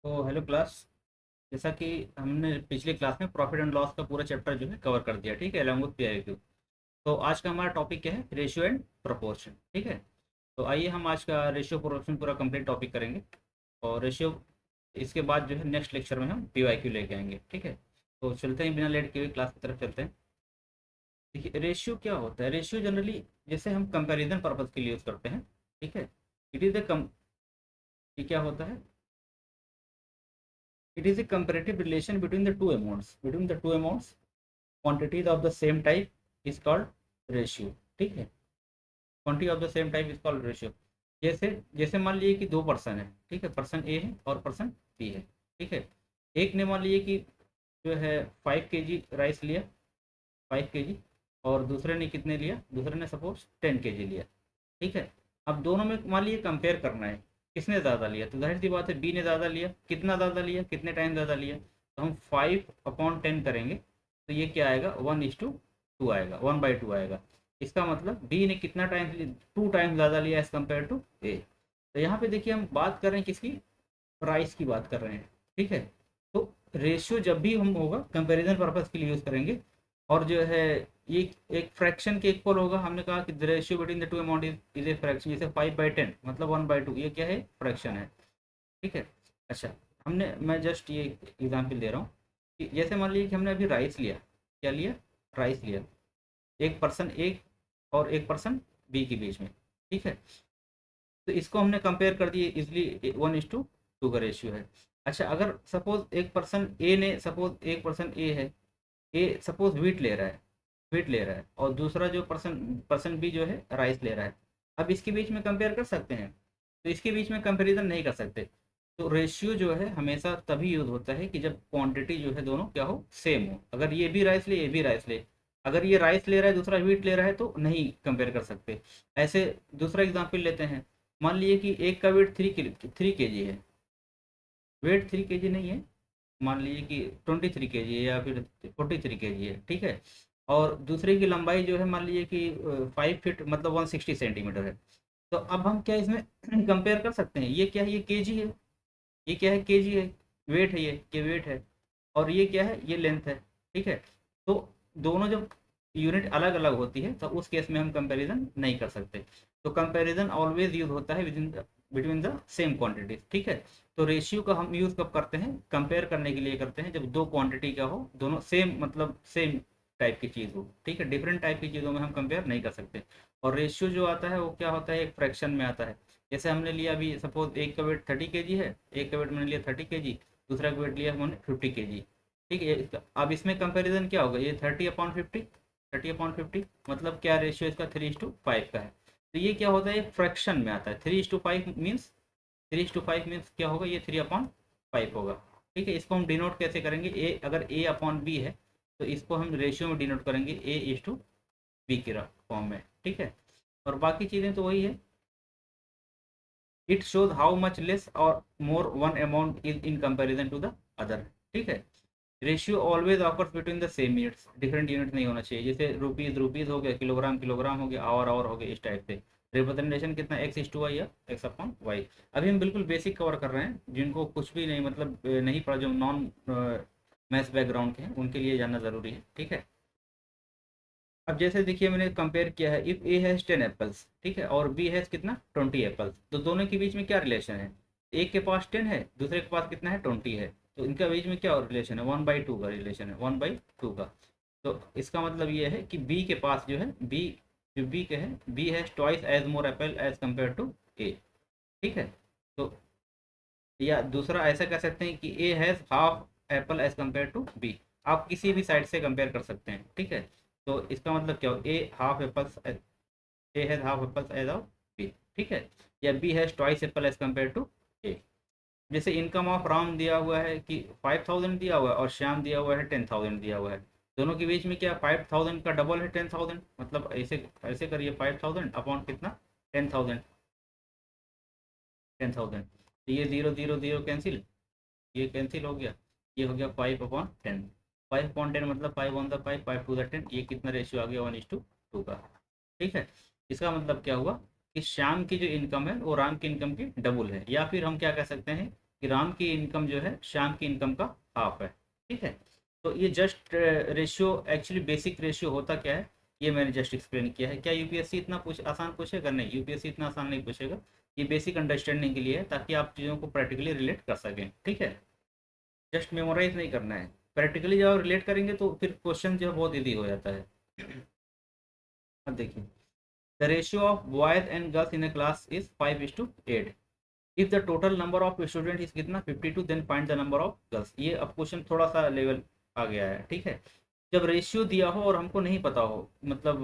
तो hello class. जैसा कि हमने पिछली क्लास में प्रॉफिट एंड लॉस का पूरा चैप्टर जो है कवर कर दिया, ठीक है, अलॉन्ग विथ पीआईक्यू। तो आज का हमारा टॉपिक क्या है? रेशियो एंड प्रोपोर्शन, ठीक है। तो आइए हम आज का रेशियो प्रोपोर्शन पूरा कंप्लीट टॉपिक करेंगे। और रेशियो इसके बाद जो है नेक्स्ट लेक्चर में हम पीवाईक्यू लेके आएंगे, ठीक है। तो चलते हैं, बिना लेट किए हुए क्लास की तरफ चलते हैं। देखिए, रेशियो क्या होता है? रेशियो जनरली जैसे हम कंपैरिजन पर्पज के लिए यूज़ करते हैं, ठीक है। इट इज़ द कम ये क्या होता है? It is a comparative relation between the two amounts. Between the two amounts, quantities of the same type is called ratio. ठीक है, quantity of the same type is called ratio. जैसे जैसे मान लीजिए कि दो पर्सन है, ठीक है, पर्सन ए है और पर्सन बी है, ठीक है। एक ने मान लीजिए कि जो है 5 kg राइस लिया, 5 kg, और दूसरे ने कितने लिया? दूसरे ने सपोज 10 kg लिया, ठीक है। अब दोनों में मान लीजिए कंपेयर करना है, किसने ज़्यादा लिया? तो जाहिर सी बात है बी ने ज़्यादा लिया। कितना ज़्यादा लिया? कितने टाइम ज़्यादा लिया? तो हम 5/10 करेंगे, तो ये क्या आएगा? 1:2 आएगा, 1/2 आएगा। इसका मतलब बी ने कितना टाइम? 2 टाइम ज़्यादा लिया एज़ कम्पेयर टू ए। तो यहाँ पे देखिए हम बात कर रहे हैं किसकी? प्राइस की बात कर रहे हैं, ठीक है। तो रेशियो जब भी हम होगा कंपैरिजन पर्पस के लिए यूज़ करेंगे। और जो है ये एक फ्रैक्शन के इक्वल होगा। हमने कहा कि the ratio between the two amount is a fraction. जैसे 5/10 मतलब 1/2, ये क्या है? फ्रैक्शन है, ठीक है। अच्छा, मैं जस्ट ये एग्जाम्पल दे रहा हूँ कि जैसे मान लीजिए कि हमने अभी राइस लिया। क्या लिया? राइस लिया। एक पर्सन ए और एक पर्सन बी के बीच में, ठीक है। तो इसको हमने कंपेयर कर दिए इजली, 1:2 का रेशियो है। अच्छा, अगर सपोज एक पर्सन ए है, ए सपोज वीट ले रहा है, और दूसरा जो पर्सन पर्सन बी जो है राइस ले रहा है। अब इसके बीच में कंपेयर कर सकते हैं? तो इसके बीच में कंपैरिजन नहीं कर सकते। तो रेशियो जो है हमेशा तभी यूज होता है कि जब क्वांटिटी जो है दोनों क्या हो? सेम हो। अगर ये भी राइस ले, ये भी राइस ले, अगर ये राइस ले रहा है, दूसरा वीट ले रहा है, तो नहीं कंपेयर कर सकते। ऐसे दूसरा एग्जाम्पल लेते हैं। मान लीजिए कि एक का वेट 3 kg है। वेट 3 kg नहीं है, मान लीजिए कि 23 kg है या फिर 43 kg है, ठीक है। और दूसरे की लंबाई जो है मान लीजिए कि 5 फीट मतलब 160 सेंटीमीटर है। तो अब हम क्या इसमें कंपेयर कर सकते हैं? ये क्या है? ये केजी है। ये क्या है? केजी है। वेट है, ये वेट है। और ये क्या है? ये लेंथ है, ठीक है। तो दोनों जब यूनिट अलग अलग होती है तो उस केस में हम कंपैरिजन नहीं कर सकते। तो कंपैरिजन ऑलवेज यूज होता है with in between the same quantity, ठीक है। तो रेशियो का हम यूज कब करते हैं? कंपेयर करने के लिए करते हैं जब दो क्वांटिटी का हो, दोनों सेम मतलब सेम टाइप की चीज़ हो, ठीक है। डिफरेंट टाइप की चीज़ों में हम कंपेयर नहीं कर सकते। और रेशियो जो आता है वो क्या होता है? एक फ्रैक्शन में आता है। जैसे हमने लिया अभी सपोज एक का वेट 30 kg है, एक का वेट मैंने लिया 30 kg, दूसरा का वेट लिया हमने 50 kg, ठीक है। अब इसमें कंपैरिजन क्या होगा? ये 30/50, 30/50 मतलब क्या रेशियो इसका? 3:5 का है। तो ये क्या होता है? ये फ्रैक्शन में आता है। 3:5 मीन्स क्या होगा? ये 3/5 होगा, ठीक है। इसको हम डिनोट कैसे करेंगे? ए, अगर A/B है तो इसको हम रेशियो में डिनोट करेंगे A:B के फॉर्म में, ठीक है। और बाकी चीज़ें तो वही है। It shows how much less और more one amount is in comparison to the other, ठीक है। Ratio always occurs between the same units. Different unit नहीं होना चाहिए। जैसे रुपीज रुपीज हो गया, किलोग्राम किलोग्राम हो गया, आवर हो गया, इस टाइप से। रिप्रेजेंटेशन कितना? X/Y या X/Y। अभी हम बिल्कुल बेसिक कवर कर रहे हैं, जिनको कुछ भी नहीं मतलब नहीं पढ़ा, जो नॉन मैथ्स बैकग्राउंड के हैं उनके लिए जानना जरूरी है, ठीक है। अब जैसे देखिए मैंने कंपेयर किया है, इफ ए हैज 10 एप्पल्स, ठीक है, और बी हैज कितना? 20 एप्पल्स, तो दोनों के बीच में क्या रिलेशन है? एक के पास 10 है, दूसरे के पास कितना है? 20 है। तो इनका बीच में क्या रिलेशन है? 1/2 का रिलेशन है, 1/2 का। तो इसका मतलब ये है कि बी के पास जो है, बी जो बी के है, B has twice as more apple as compare to A, ठीक है। तो या दूसरा ऐसा कह सकते हैं कि A has half apple as compare to B. आप किसी भी साइड से कंपेयर कर सकते हैं, ठीक है। तो इसका मतलब क्या हो? A has half apples as of B, ठीक है। या B has twice apple as compare to A. जैसे इनकम ऑफ राम दिया हुआ है कि 5,000 दिया हुआ है, और श्याम दिया हुआ है 10,000 दिया हुआ है। दोनों के बीच में क्या? 5,000 का डबल है 10,000, मतलब ऐसे ऐसे करिए, 5,000 अपॉन कितना? 10,000, 10,000। तो ये जीरो जीरो जीरो कैंसिल, ये कैंसिल हो गया। ये हो गया 5/10। 5/10 मतलब 5 on the 5, 5 to the 10। ये कितना रेशियो आ गया? 1:2 का, ठीक है। इसका मतलब क्या हुआ कि श्याम की जो इनकम है वो राम की इनकम की डबल है। या फिर हम क्या कह सकते हैं कि राम की इनकम जो है श्याम की इनकम का हाफ है। ठीक है, तो ये just ratio, actually basic ratio होता क्या है ये मैंने जस्ट एक्सप्लेन किया है। क्या यूपीएससी इतना आसान पूछेगा? नहीं, यूपीएससी इतना आसान नहीं पूछेगा। ये बेसिक अंडरस्टैंडिंग के लिए है, ताकि आप चीज़ों को प्रैक्टिकली रिलेट कर सकें। ठीक है, जस्ट मेमोराइज नहीं करना है, प्रैक्टिकली जब आप रिलेट करेंगे तो फिर क्वेश्चन जो है बहुत ईजी हो जाता है। अब देखिए, the ratio of boys and girls in a class is 5:8। If the total number of student is कितना 52, then find the number of girls. ये अब क्वेश्चन थोड़ा सा लेवल आ गया है। ठीक है, जब रेशियो दिया हो और हमको नहीं पता हो मतलब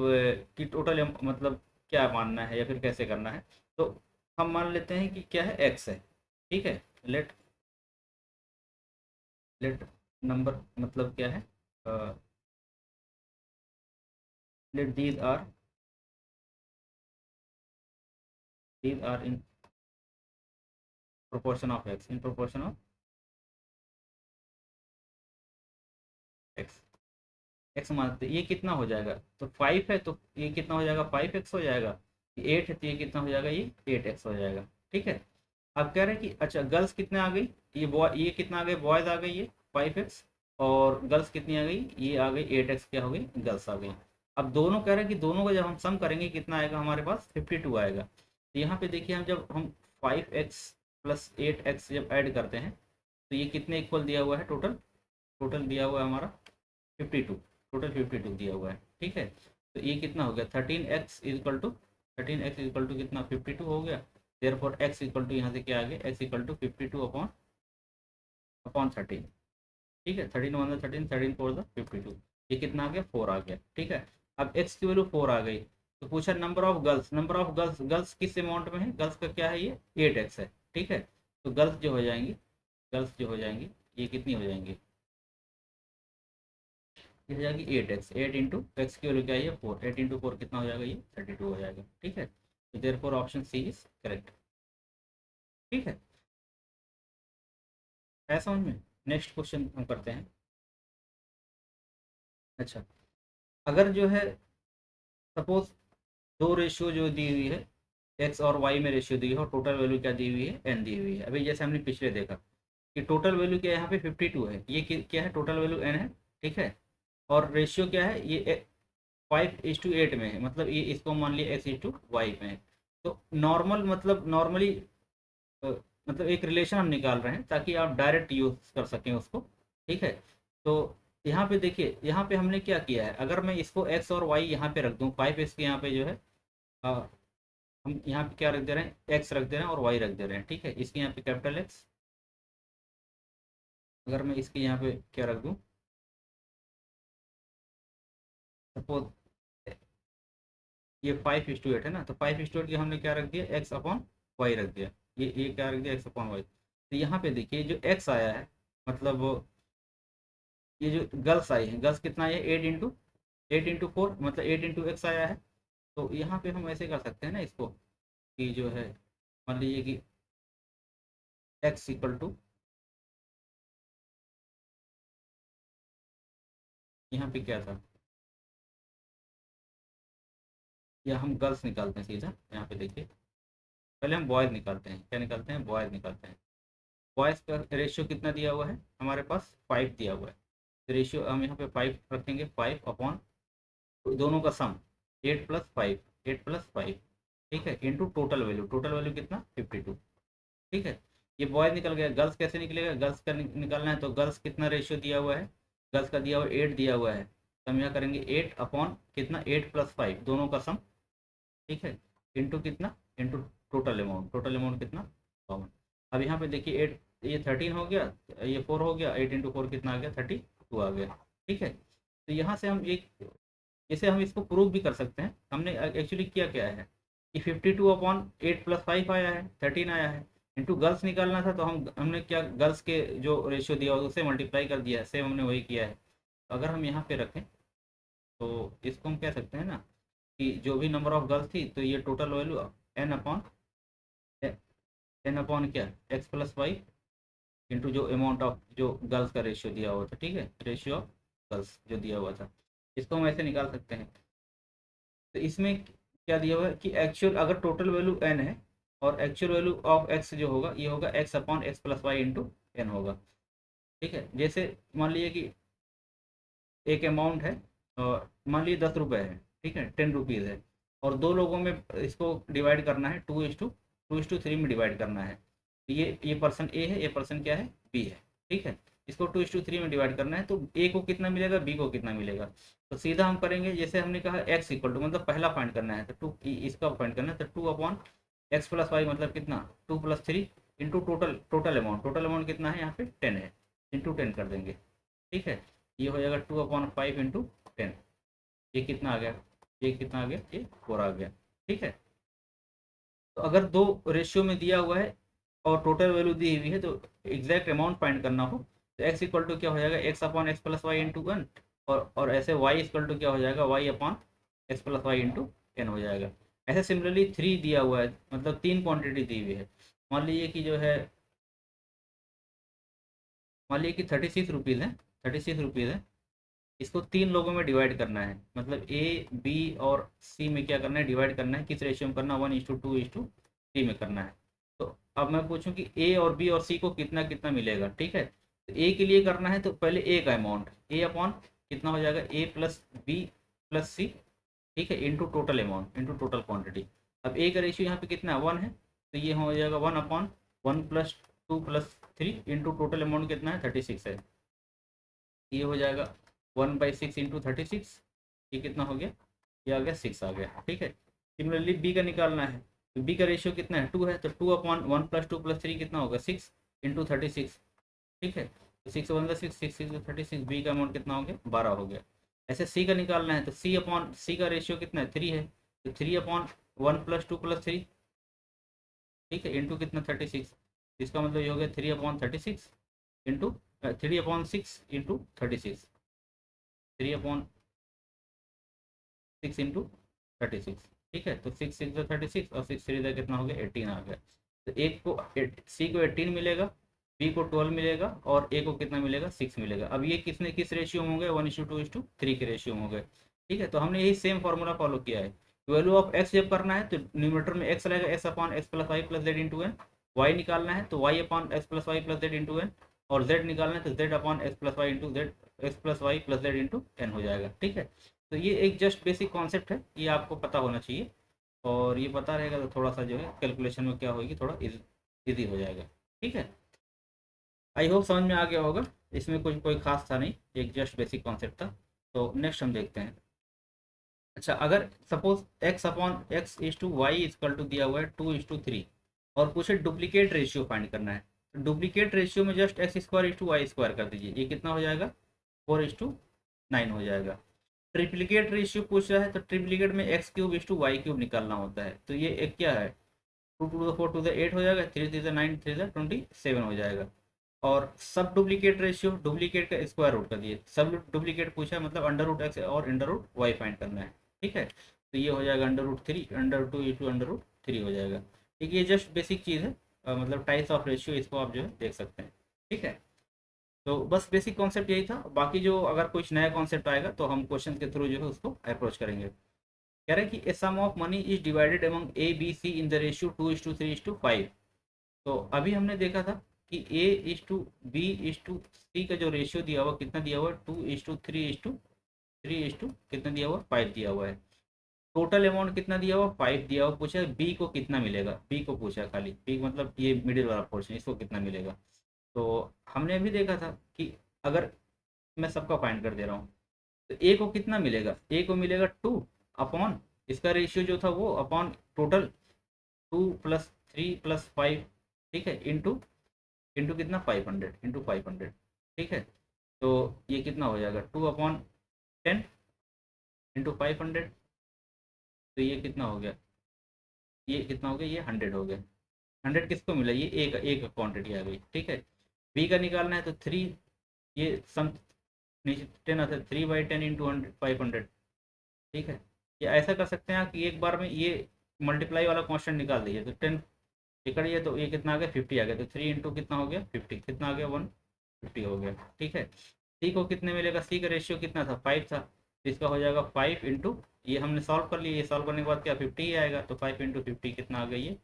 कि टोटल मतलब क्या मानना है या फिर कैसे करना है, तो हम मान लेते हैं कि क्या है, एक्स है। ठीक है, लेट लेट नंबर मतलब क्या है, late these are in proportion of x, in proportion of x। X मानते ये कितना हो जाएगा, तो 5 है तो ये कितना हो जाएगा, 5x हो जाएगा। 8 है तो ये कितना हो जाएगा, ये 8x हो जाएगा। ठीक है, अब कह रहे हैं कि अच्छा गर्ल्स कितने आ गई, ये बॉय, ये कितना आ गए, बॉयज आ गई ये 5x, और गर्ल्स कितनी आ गई, ये आ गई 8x, क्या हो गई, गर्ल्स आ गई। अब दोनों कह रहे हैं कि दोनों का जब हम सम करेंगे कितना आएगा, हमारे पास 52 आएगा। तो यहाँ पे देखिए, हम जब हम 5x प्लस 8x जब ऐड करते हैं तो ये कितने इक्वल दिया हुआ है, टोटल टोटल दिया हुआ है हमारा 52, टोटल 52 दिया हुआ है। ठीक है, तो ये कितना हो गया, 13x इक्वल टू कितना, 52 हो गया। देयरफॉर x इक्वल टू यहाँ से क्या आ गया, x equal to 52 upon upon 13। ठीक है, 13 × 1 = 13, 13 × 4 = 52। ये कितना आ गया, 4 आ गया। ठीक है, अब x की वैल्यू 4 आ गई, तो पूछा number of girls, number of girls, girls किस अमाउंट में है, गर्ल्स का क्या है, ये 8x है। ठीक है, तो गर्ल्स जो हो जाएंगी, गर्ल्स जो हो जाएंगी, ये कितनी हो जाएंगी, ये हो जाएगी 8x, 8 इंटू एक्स की वैल्यू क्या है, 4, 8 इंटू 4 कितना हो जाएगा, ये 32 हो जाएगा। ठीक है, तो therefore option C is correct. ठीक है, है समझ में? नेक्स्ट क्वेश्चन हम करते हैं। अच्छा, अगर जो है सपोज दो रेशियो जो दी हुई है, एक्स और वाई में रेशियो दी है और टोटल वैल्यू क्या दी हुई है, एन दी हुई है। अभी जैसे हमने पिछले देखा कि टोटल वैल्यू क्या है, यहाँ पे 52 है, ये क्या है, टोटल वैल्यू एन है। ठीक है, और रेशियो क्या है, ये 5:8 में है, मतलब ये इसको मान लिया x:y में है। तो नॉर्मल मतलब नॉर्मली मतलब एक रिलेशन हम निकाल रहे हैं ताकि आप डायरेक्ट यूज कर सकें उसको। ठीक है, तो यहाँ पे देखिए, यहाँ पे हमने क्या किया है, अगर मैं इसको x और y यहाँ पे रख दूँ, 5x के यहाँ पे जो है हम यहाँ पे क्या रख दे रहे हैं, x रख दे रहे हैं और y रख दे रहे हैं। ठीक है, इसके यहाँ पे कैपिटल X, अगर मैं इसके यहाँ पे क्या रख दूँ, सपोज ये 5:8 है ना, तो 5:8 की हमने क्या रख दिया, एक्स अपॉन वाई रख दिया। ये क्या रख दिया, एक्स अपॉन वाई। तो यहाँ पे देखिए जो एक्स आया है, मतलब ये जो गर्ल्स आई है, गर्ल्स कितना है, 8 इंटू 4, मतलब 8 इंटू एक्स आया है। तो यहाँ पे हम ऐसे कर सकते हैं ना इसको, कि जो है मान लीजिए कि एक्स इक्वल टू, यहाँ पे क्या था, या हम गर्ल्स निकालते हैं सीधा, यहाँ पे देखिए पहले हम बॉयज़ निकालते हैं, क्या निकालते हैं, बॉयज़ निकालते हैं। बॉयज़ का रेशियो कितना दिया हुआ है हमारे पास, 5 दिया हुआ है। तो रेशियो हम यहाँ पे 5 रखेंगे, 5 अपॉन दोनों का सम, 8 + 5, 8 + 5। ठीक है, into total value, total value कितना, 52। ठीक है, ये बॉयज निकल गया, गर्ल्स कैसे निकलेगा, गर्ल्स का निकालना है तो गर्ल्स कितना रेशियो दिया हुआ है, गर्ल्स का दिया हुआ 8 दिया हुआ है, तो हम यहाँ करेंगे 8 अपॉन कितना, 8 + 5 दोनों का सम। ठीक है, इंटू कितना, into total amount, total amount कितना, 52। अब यहाँ पे देखिए 8, ये 13 हो गया, ये 4 हो गया, 8 × 4 कितना आ गया, 32 आ गया। ठीक है, तो यहाँ से हम एक, इसे हम इसको प्रूव भी कर सकते हैं। हमने एक्चुअली किया क्या है कि 52/8 + 5 आया है, 13 आया है, इंटू गर्ल्स निकालना था, तो हमने क्या, गर्ल्स के जो रेशियो दिया हुआ उससे मल्टीप्लाई कर दिया है, सेम हमने वही किया है। तो अगर हम यहाँ पे रखें तो इसको हम कह सकते हैं ना कि जो भी नंबर ऑफ गर्ल्स थी, तो ये टोटल वैल्यू n अपॉन क्या, x + y इंटू जो अमाउंट ऑफ जो गर्ल्स का रेशियो दिया हुआ था। ठीक है, रेशियो ऑफ गर्ल्स जो दिया हुआ था, इसको हम ऐसे निकाल सकते हैं। तो इसमें क्या दिया हुआ है कि एक्चुअल अगर टोटल वैल्यू n है, और एक्चुअल वैल्यू ऑफ एक्स जो होगा ये होगा x upon x plus y into n होगा। ठीक है, जैसे मान लीजिए कि एक अमाउंट है और मान लीजिए 10 रुपये है, ठीक है, 10 रुपीज़ है, और दो लोगों में इसको डिवाइड करना है, 2:3 में डिवाइड करना है। तो ये पर्सन ए है, ये पर्सन क्या है, बी है। ठीक है, इसको 2:3 में डिवाइड करना है, तो ए को कितना मिलेगा, बी को कितना मिलेगा। तो सीधा हम करेंगे, जैसे हमने कहा एक्स इक्वल टू मतलब पहला फाइंड करना है, तो इसका फाइंड करना है, तो 2/x+y मतलब कितना, 2+3 इंटू टोटल अमाउंट कितना है यहाँ पे 10 है, इंटू 10 कर देंगे। ठीक है, ये हो जाएगा 2/5 इंटू 10। ये कितना आ गया, ये कितना आ गया, ये 4 आ गया। ठीक है, तो अगर दो रेशियो में दिया हुआ है और टोटल वैल्यू दी हुई है, तो एग्जैक्ट अमाउंट फाइंड करना हो, तो एक्स इक्वल टू क्या हो जाएगा, x/x+y इंटू 1, और ऐसे वाई इक्वल टू क्या हो जाएगा, y/x+y इंटू एन हो जाएगा। ऐसे सिमिलरली 3 दिया हुआ है, मतलब 3 क्वांटिटी दी हुई है। मान लीजिए कि जो है, मान लीजिए कि 36 रुपीज़ है, 36 रुपीज़ है, इसको 3 लोगों में डिवाइड करना है, मतलब ए बी और सी में क्या करना है, डिवाइड करना है, किस रेशियो में करना है, 1:2:3 में करना है। तो अब मैं पूछूं कि ए और बी और सी को कितना कितना मिलेगा। ठीक है, तो ए के लिए करना है, तो पहले ए का अमाउंट, ए अपॉन कितना हो जाएगा, ए प्लस बी प्लस सी, ठीक है, into total amount into total quantity. अब ए का रेशियो यहाँ पे कितना है, 1 है, तो ये हो जाएगा 1/1+2+3 इंटू टोटल अमाउंट कितना है, 36 है। ये हो जाएगा 1/6 इंटू 36, ये कितना हो गया, ये आ गया 6 आ गया। ठीक है, सिमिलरली बी का निकालना है, तो बी का रेशियो कितना है, 2 है, तो 2/1+2+3 कितना होगा, 6 इंटू 36। ठीक है, तो 6 × 1 = 6, 6 × 36, बी का अमाउंट कितना हो गया, 12 हो गया। ऐसे सी का निकालना है, तो सी का रेशियो कितना है, 3 है, तो 3/1+2+3, ठीक है, इंटू कितना 36, इसका मतलब ये हो गया 3/36 इंटू 3/6 इंटू 36, 3/6 इंटू 36। ठीक है, तो 6 × 6 = 36 और 6 × 3 कितना हो गया, 18 आ गया। तो एक को सी को 18 मिलेगा, बी को 12 मिलेगा, और ए को कितना मिलेगा, 6 मिलेगा। अब ये किस रेशियो में होंगे, 1:2:3 के रेशियो में होंगे। ठीक है, तो हमने यही सेम फार्मूला फॉलो किया है। वैल्यू ऑफ एक्स जब करना है, तो न्यूमरेटर में एक्स रहेगा, x/x+y+z इंटू एन। वाई निकालना है, तो y/x+y+z इंटू एन। और z निकालना है, तो z/x+y+z इंटू एन हो जाएगा। ठीक है, तो ये एक जस्ट बेसिक कॉन्सेप्ट है, ये आपको पता होना चाहिए, और ये पता रहेगा तो थोड़ा सा जो है कैलकुलेशन में क्या होगी, थोड़ा इजी हो जाएगा। ठीक है, आई होप समझ में आ गया होगा, इसमें कुछ कोई खास था नहीं, एक जस्ट बेसिक कॉन्सेप्ट था। तो नेक्स्ट हम देखते हैं। अच्छा, अगर सपोज x/x=y दिया हुआ है 2:3, और पूछे डुप्लीकेट रेशियो फाइंड करना है, तो डुप्लीकेट रेशियो में जस्ट x² y² कर दीजिए, ये कितना हो जाएगा, 4:9 हो जाएगा। ट्रिप्लीकेट रेशियो पूछ रहा है, तो ट्रिप्लीकेट में x³ y³ निकालना होता है, तो ये एक क्या है, 2 to the 4 to the 8 हो जाएगा, 3 to the 9 3 to the 27 हो जाएगा। और सब डुप्लीकेट रेशियो, डुप्लीकेट का स्क्वायर रूट कर दिए, सब डुप्लीकेट पूछा है, मतलब √x और √y फाइंड करना है। ठीक है, तो ये हो जाएगा √3 √2 × √3 हो जाएगा। ठीक है, ये जस्ट बेसिक चीज़ है, मतलब टाइप्स ऑफ रेशियो, इसको आप जो है देख सकते हैं। ठीक है, तो बस बेसिक कॉन्सेप्ट यही था, बाकी जो अगर कुछ नया कॉन्सेप्ट आएगा तो हम क्वेश्चन के थ्रू जो है उसको अप्रोच करेंगे। कह रहे हैं कि a sum of money is divided among A B C in the ratio 2:3:5। तो अभी हमने देखा था कि A/B/C का जो रेशियो दिया हुआ, कितना दिया हुआ है, 2:3:3 कितना दिया हुआ, 5 दिया हुआ है। टोटल अमाउंट कितना दिया हुआ, 5 दिया हुआ। पूछा है बी को कितना मिलेगा, बी को पूछा है खाली, बी मतलब ये मिडिल वाला पोर्शन, इसको कितना मिलेगा। तो हमने अभी देखा था कि अगर मैं सबका फाइंड कर दे रहा हूँ, तो ए को कितना मिलेगा, ए को मिलेगा 2 अपॉन इसका रेशियो जो था वो अपॉन टोटल 2+3+5, ठीक है, इंटू इंटू कितना, 500 ठीक है, तो ये कितना हो जाएगा, 2/10 इंटू 500, तो ये कितना हो गया, ये कितना हो गया, ये 100 हो गया। 100 किसको मिला, ये एक क्वांटिटी आ गई। ठीक है, बी का निकालना है, तो 3, ये सम नीचे 10 आता है, 3/10 इंटू 500। ठीक है, ये ऐसा कर सकते हैं कि एक बार में ये मल्टीप्लाई वाला कॉन्स्टेंट निकाल दीजिए, तो 10 ये तो ये कितना आ गया, 50 आ गया, तो 3 इंटू कितना हो गया, 50, कितना आ गया, 150 हो गया। ठीक है, सी को कितने मिलेगा, सी का रेशियो कितना था, 5 था, तो इसका हो जाएगा 5 इंटू, ये हमने सॉल्व कर लिया, ये सॉल्व करने के बाद क्या 50 ही आएगा, तो 5 इंटू 50 कितना आ गया, ये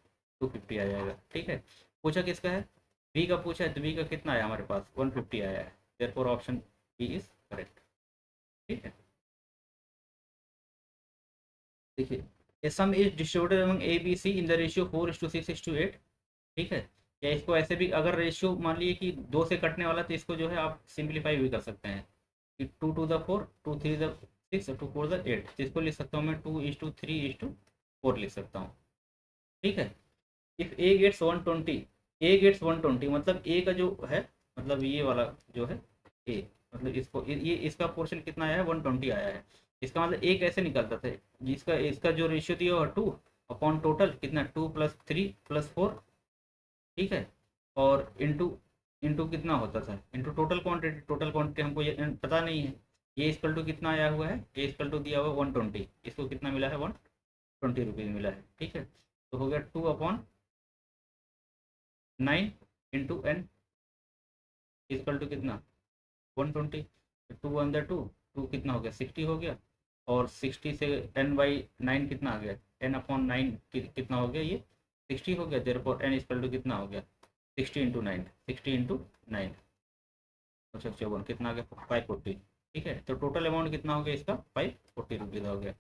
250 आ जाएगा। ठीक है, पूछा किसका है, बी का पूछा है, तो बी का कितना आया हमारे पास 150 आया है, therefore option B is correct. ठीक है, देखिए a sum is distributed among A B C in the ratio 4:6:8। ठीक है, या इसको ऐसे भी अगर रेशियो मान लीजिए कि 2 से कटने वाला, तो इसको जो है आप सिंप्लीफाई भी कर सकते हैं कि 2 to the 4, 2 3 the 6, 2 4 the 8, तो इसको लिख सकता हूँ मैं 2:3:4 लिख सकता हूँ। ठीक है, if A gets 120, A gets 120 मतलब ए का जो है, मतलब ये वाला जो है ए, मतलब इसको ये इसका पोर्शन कितना आया है 120 आया है। इसका मतलब ए कैसे निकलता था, जिसका इसका जो रेशियो दिया हुआ 2 अपॉन टोटल कितना 2 + 3 + 4। ठीक है, और इंटू इंटू कितना होता था, into total quantity, total quantity हमको ये पता नहीं है। ये इक्वल टू कितना आया हुआ है, ये इक्वल टू दिया हुआ है 120, इसको कितना मिला है 120 रुपीज़ मिला है। ठीक है, तो हो गया 2/9 इंटू एन इक्वल टू कितना 120, 2 × 2 कितना हो गया 60 हो गया, और 60 से n/9 कितना आ गया, n/9 कितना हो गया, ये 60 हो गया, देयरफॉर n इक्वल टू कितना हो गया 60 × 9, 60 × 9, अच्छा 54 कितना आ गया 540। ठीक है, तो टोटल अमाउंट कितना हो गया इसका 540 रुपीज़ हो गया।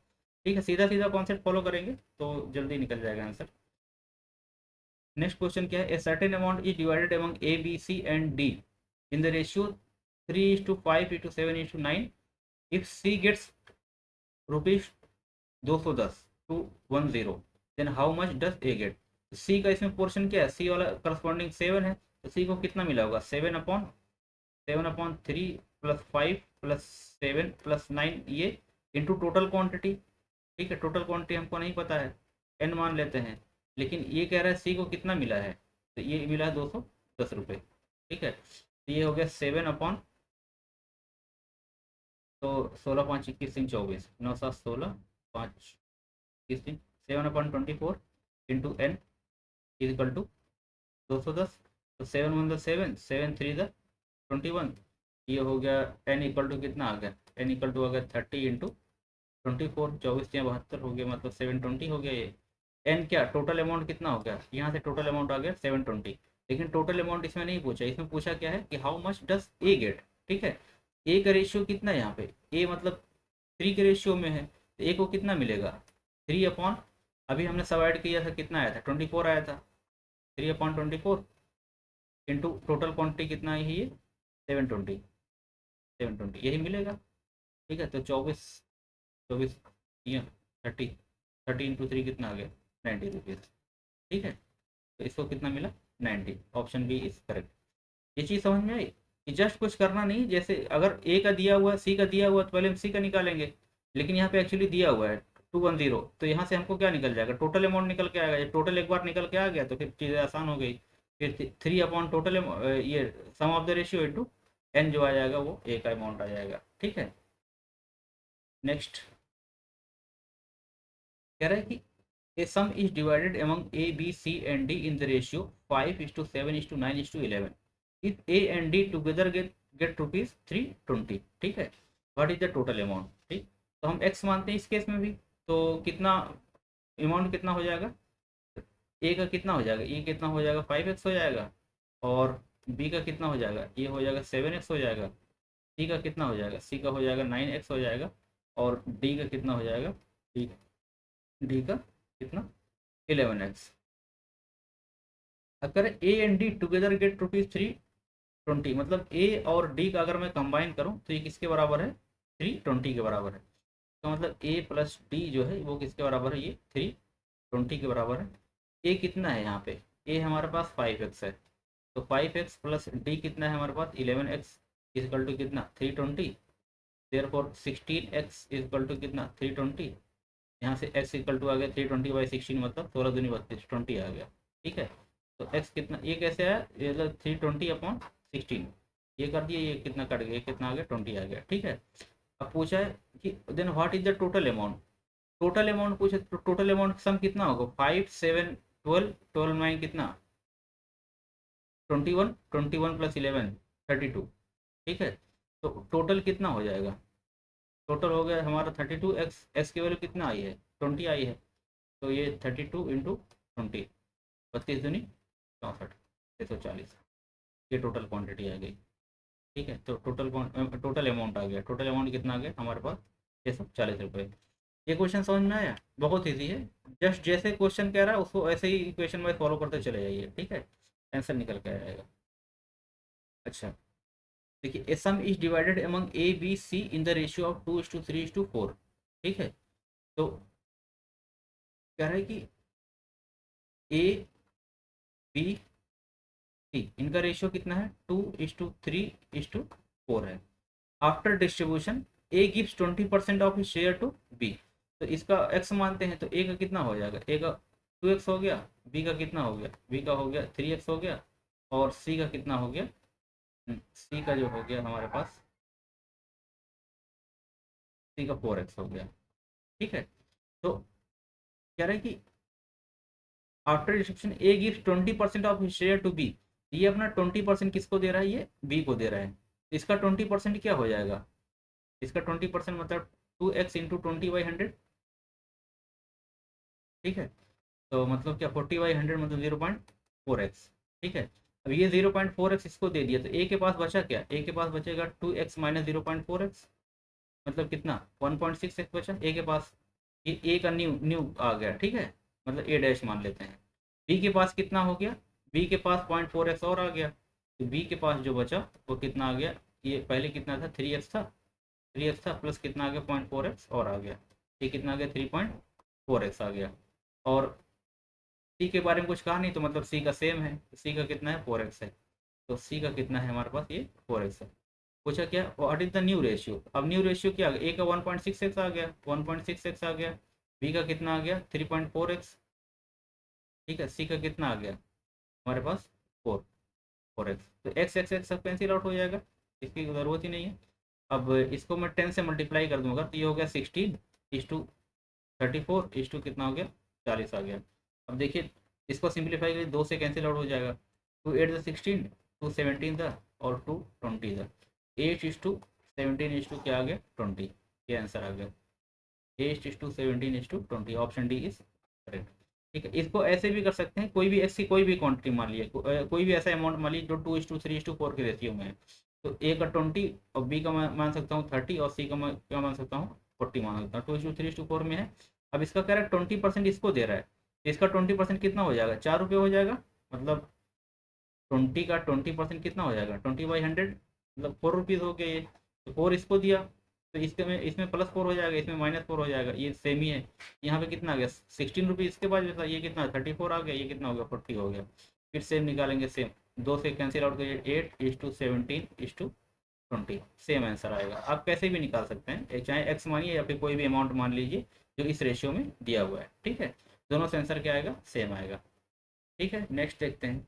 ठीक है, सीधा सीधा कॉन्सेप्ट फॉलो करेंगे तो जल्दी निकल जाएगा आंसर। नेक्स्ट क्वेश्चन क्या है, a certain amount is divided among A B C and D in the ratio 3:5:7:9। If C gets rupees 210 to 10, then how much does A get. C का इसमें portion क्या है, सी वाला करस्पॉन्डिंग 7 है, तो सी को कितना मिला होगा 7/3 + 5 + 7 + 9 ये इंटू टोटल क्वांटिटी। ठीक है, टोटल क्वांटिटी हमको नहीं पता है, एन मान लेते हैं, लेकिन ये कह रहा है सी को कितना मिला है, तो ये मिला है 210 रुपये। ठीक है, तो ये हो गया 7 तो 16×5 = 21, 9 7 16 5 21, 7/24 इंटू एन इक्वल टू 210, तो 7 × 1 = 7, 7 × 3 = 21, ये हो गया एन इक्वल टू कितना आ गया, एन इक्वल टू आ गया 30 × 24, 24×72 हो गया, मतलब 720 हो गया ये। एन क्या टोटल अमाउंट कितना हो गया, यहाँ से टोटल अमाउंट आ गया 720, लेकिन टोटल अमाउंट इसमें नहीं पूछा, इसमें पूछा क्या है कि how much does A get. ठीक है, ए का रेशियो कितना है यहाँ पे, ए मतलब 3 के रेशियो में है, तो ए को कितना मिलेगा 3 अभी हमने सब ऐड किया था कितना आया था 24 आया था, 3/24 इंटू टोटल क्वान्टिटी कितना आई है ये 720, 720 यही मिलेगा। ठीक है, तो 24 ये 30, 30 × 3 कितना आ गया 90 रुपीज़। ठीक है, तो इसको कितना मिला 90, ऑप्शन बी इज करेक्ट। ये चीज़ समझ में आई कि जस्ट कुछ करना नहीं, जैसे अगर ए का दिया हुआ है सी का दिया हुआ है तो पहले हम सी का निकालेंगे, लेकिन यहाँ पे एक्चुअली दिया हुआ है 210, तो यहाँ से हमको क्या निकल जाएगा टोटल अमाउंट निकल के आएगा, ये टोटल एक बार निकल के आ गया तो फिर चीज़ें आसान हो गई। फिर 3/टोटल ये sum of the ratio into N जो आ जाएगा वो ए का अमाउंट आ जाएगा। ठीक है, नेक्स्ट कह रहा है कि a sum is divided among A, B, C and D in the ratio 5:7:9:11. If A and D together get rupees 320, ठीक है, what is the total amount। ठीक, तो हम x मानते हैं इस केस में भी, तो कितना अमाउंट कितना हो जाएगा, A का कितना हो जाएगा, ये कितना हो जाएगा 5x हो जाएगा, और B का कितना हो जाएगा, ये हो जाएगा 7x हो जाएगा, C का कितना हो जाएगा, C का हो जाएगा 9x हो जाएगा, और D का कितना हो जाएगा, डी का कितना 11x। अगर A and D together gate rupees 320, मतलब ए और डी का अगर मैं कंबाइन करूं तो ये किसके बराबर है 320 के बराबर है, तो मतलब ए प्लस डी जो है वो किसके बराबर है, ये 320 के बराबर है। ए कितना है यहाँ पे, ए हमारे पास 5x है, तो 5x प्लस डी कितना है हमारे पास 11x इक्वल टू कितना 320, देयरफॉर 16x इक्वल टू कितना 320, यहाँ से x इक्वल टू आ गया 320/16, मतलब 16×2 = 20 आ गया। ठीक है, तो x कितना, ये कैसे आया, ये 320/16, ये कर दिया, ये कितना कट गया, कितना आ गया 20 आ गया। ठीक है, अब पूछा है कि then what is the total amount, total amount पूछे तो टोटल अमाउंट सम कितना होगा 5 7 12 12 9 कितना 21, 21 + 11 32। ठीक है, तो टोटल कितना हो जाएगा, टोटल हो गया हमारा 32x, x की वैल्यू कितना आई है 20 आई है, तो ये 32 × 20, 32 दूनी 64, 640, ये टोटल क्वांटिटी आ गई। ठीक है, तो टोटल अमाउंट आ गया। टोटल अमाउंट कितना आ गया हमारे पास? 640 रुपये। ये क्वेश्चन समझ में आया? बहुत ईजी है। जस्ट जैसे क्वेश्चन कह रहा है उसको ऐसे ही इक्वेशन में फॉलो करते चले जाइए, ठीक है, आंसर निकल के आएगा। अच्छा, देखिए, a sum is divided among A B C in the ratio of 2:3:4। ठीक है, तो कह रहा है कि ए बी सी इनका रेशियो कितना है? 2:3:4 है। After distribution A gives 20% of his share to B. तो इसका एक्स मानते हैं, तो ए का कितना हो जाएगा? ए का 2x हो गया, बी का कितना हो गया? बी का हो गया 3x हो गया, और सी का कितना हो गया? सी का जो हो गया हमारे पास, सी का 4x हो गया। ठीक है, तो कह रहे हैं कि after distribution A gives 20% of his share to B. ये अपना 20% किसको दे रहा है? ये बी को दे रहा है। इसका 20% क्या हो जाएगा? इसका 20% मतलब 2x इंटू 20/100। ठीक है, तो मतलब क्या, 40/100 मतलब 0.4x। ठीक है, अब ये 0.4x इसको दे दिया, तो ए के पास बचा क्या? ए के पास बचेगा 2x माइनस 0.4x, मतलब कितना? 1.6x बचा ए के पास। ये ए का न्यू न्यू आ गया। ठीक है, मतलब ए डैश मान लेते हैं। बी के पास कितना हो गया? बी के पास 0.4x और आ गया, तो बी के पास जो बचा वो कितना आ गया? ये पहले कितना था? 3x था, 3x था प्लस कितना आ गया? 0.4x और आ गया। ये कितना आ गया? 3.4x आ गया। और सी के बारे में कुछ कहा नहीं, तो मतलब सी का सेम है, सी का कितना है? 4x है। तो सी का कितना है हमारे पास? ये 4x है। पूछा क्या, what is the new ratio? अब न्यू रेशियो क्या आ गया? ए का 1.6x आ गया, 1.6x आ गया। बी का कितना आ गया? 3.4x। ठीक है, सी का कितना आ गया हमारे पास? 4x। तो एक्स एक्स एक्स सब कैंसिल आउट हो जाएगा, इसकी ज़रूरत ही नहीं है। अब इसको मैं 10 से मल्टीप्लाई कर दूंगा, तो ये हो गया 16:34 कितना हो गया? 40 आ गया। अब देखिए, इसको सिंप्लीफाई करिए, 2 से कैंसिल आउट हो जाएगा। 2 8 × 16, 2 17 था, और 2 20 था। 8:17 क्या आ गया? 20। ये आंसर आ गया, 8:17 ऑप्शन डी इज करेक्ट। ठीक है, इसको ऐसे भी कर सकते हैं, कोई भी एक्स की कोई भी क्वांटिटी मान लीजिए, कोई भी ऐसा अमाउंट मान लीजिए जो 2:3:4 के रेशियो में है। तो ए का 20 और बी का मैं मान सकता हूँ 30, और सी का मैं क्या मान सकता हूँ? 40 मान सकता हूँ। 2:3:4 में है। अब इसका कह रहा है 20% इसको दे रहा है, तो इसका 20% कितना हो जाएगा? 4 रुपये हो जाएगा। मतलब 20 का 20% कितना हो जाएगा? 20/100, मतलब 4 रुपीज़ हो गया ये। तो 4 इसको दिया, तो इसके में इसमें +4 हो जाएगा, इसमें -4 हो जाएगा, ये सेम ही है। यहाँ पे कितना आ गया? 16 रुपीज़ इसके पास बचा, ये कितना? 34 आ गया, ये कितना हो गया? 40 हो गया। फिर सेम निकालेंगे, सेम 2 से कैंसिल आउट करिए, 8:17:20, सेम आंसर आएगा। आप कैसे भी निकाल सकते हैं, चाहे एक्स मानिए या फिर कोई भी अमाउंट मान लीजिए जो इस रेशियो में दिया हुआ है। ठीक है, दोनों से आंसर क्या आएगा? सेम आएगा। ठीक है, नेक्स्ट देखते हैं।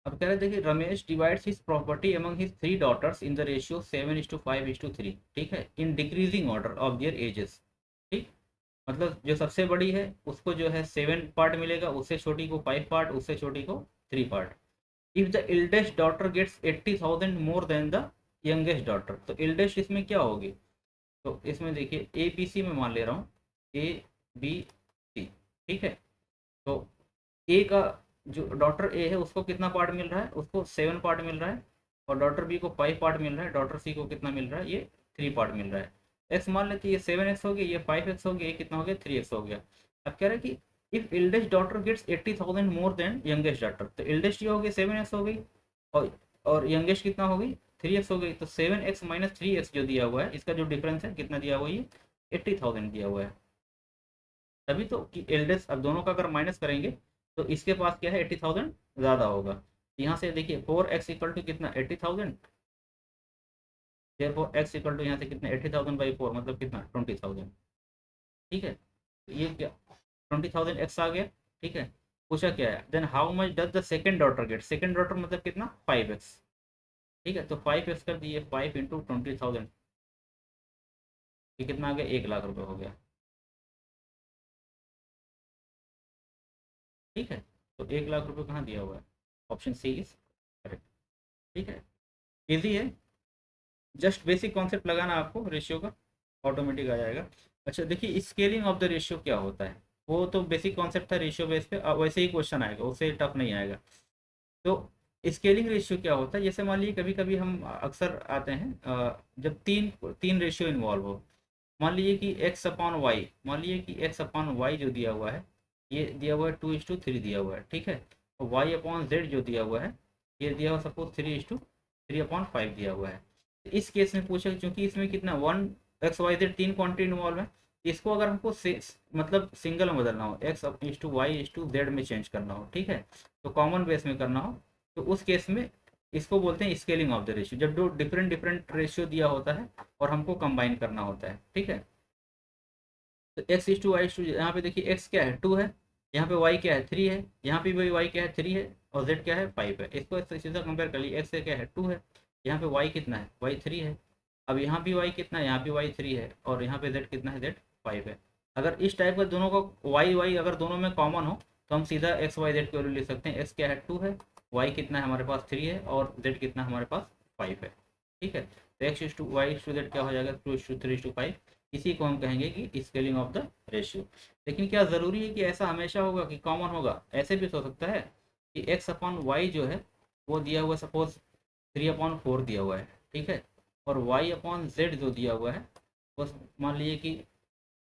अब कह रहे थे कि Ramesh divides his property among his 3 daughters in the ratio 7:5:3। ठीक है, in decreasing order of their ages. ठीक, मतलब जो सबसे बड़ी है उसको जो है 7 पार्ट मिलेगा, उससे छोटी को 5 पार्ट, उससे छोटी को 3 part. If the eldest daughter gets 80,000 more than the youngest daughter, तो एल्डेस्ट इसमें क्या होगी? तो इसमें देखिए, ए बी सी में मान ले रहा हूँ, ए बी सी। ठीक है, तो ए का जो डॉटर ए है उसको कितना पार्ट मिल रहा है? उसको 7 पार्ट मिल रहा है। और डॉटर बी को 5 पार्ट मिल रहा है। डॉटर सी को कितना मिल रहा है? ये 3 पार्ट मिल रहा है। एक्स मान लेते, ये 7x हो गया, ये 5x हो गया, ये कितना हो गया? 3x हो गया। अब कह रहा है कि if eldest daughter gets 80,000 more than youngest daughter, तो एल्डेस्ट ये हो गई 7x हो गई, और यंगेस्ट कितना हो गई? 3x हो गई। तो 7x माइनस 3x जो दिया हुआ है, इसका जो डिफरेंस है कितना दिया हुआ है? ये 80,000 दिया हुआ है। तभी तो कि एल्डेस्ट, अब दोनों का अगर माइनस करेंगे तो इसके पास क्या है? 80,000 ज़्यादा होगा। यहाँ से देखिए 4x इक्वल टू कितना? 80,000। देयरफॉर x इक्वल टू यहाँ से कितना? 80,000/4 मतलब कितना? 20,000। ठीक है, तो ये क्या? 20,000 x आ गया। ठीक है, पूछा क्या है? Then how much does the second daughter get? Second daughter मतलब कितना? 5x। ठीक है, तो 5x कर दिए, 5 × 20,000, ये कितना आ गया? 1,00,000 रुपये हो गया। ठीक है, तो 1,00,000 रुपये कहाँ दिया हुआ है? Option C is correct. ठीक है, इजी है, जस्ट बेसिक कॉन्सेप्ट लगाना आपको रेशियो का, ऑटोमेटिक आ जाएगा। अच्छा देखिए, स्केलिंग ऑफ द रेशियो क्या होता है? वो तो बेसिक कॉन्सेप्ट था रेशियो बेस पे, वैसे ही क्वेश्चन आएगा, उससे टफ नहीं आएगा। तो स्केलिंग रेशियो क्या होता है, जैसे मान लीजिए कभी कभी हम अक्सर आते हैं जब तीन तीन रेशियो इन्वॉल्व हो। मान लीजिए कि एक्स अपॉन वाई, मान लीजिए कि एक्स अपॉन वाई जो दिया हुआ है, ये दिया हुआ है 2:3 दिया हुआ है, ठीक है। और वाई अपॉन जेड जो दिया हुआ है, ये दिया हुआ सपोज 3:3/5 दिया हुआ है। तो इस केस में पूछा, क्योंकि इसमें कितना वन एक्स वाई जेड तीन क्वांटिटी इन्वॉल्व है, इसको अगर हमको मतलब सिंगल में बदलना हो, x is to Y is to z में चेंज करना हो, ठीक है, तो कॉमन बेस में करना हो, तो उस केस में इसको बोलते हैं स्केलिंग ऑफ द रेशियो, जब दो डिफरेंट डिफरेंट रेशियो दिया होता है और हमको कंबाइन करना होता है, ठीक है। तो x is to Y is to, यहाँ पे देखिए एक्स क्या है 2 है, यहाँ पे वाई क्या है 3 है, यहाँ पे भी वाई क्या है 3 है, और जेड क्या है 5 है। इसको सीधा कंपेयर कर लीजिए, एक्स से क्या है 2 है, यहाँ पे वाई कितना है वाई 3 है, अब यहाँ भी वाई कितना है, यहाँ भी वाई 3 है, और यहाँ पे जेड कितना है जेड 5 है। अगर इस टाइप का दोनों का वाई वाई अगर दोनों में कॉमन हो, तो हम सीधा एक्स वाई जेड की वैल्यू लिख सकते हैं। एक्स क्या है 2 है, वाई कितना है हमारे पास 3 है, और जेड कितना है हमारे पास 5 है, ठीक है। तो x is to Y is to z क्या हो जाएगा 2:3:5। इसी को हम कहेंगे कि स्केलिंग ऑफ द रेशियो। लेकिन क्या ज़रूरी है कि ऐसा हमेशा होगा कि कॉमन होगा? ऐसे भी हो सकता है कि एक्स अपॉन वाई जो है वो दिया हुआ सपोज 3/4 दिया हुआ है, ठीक है, और वाई अपॉन जेड जो दिया हुआ है वो मान लीजिए कि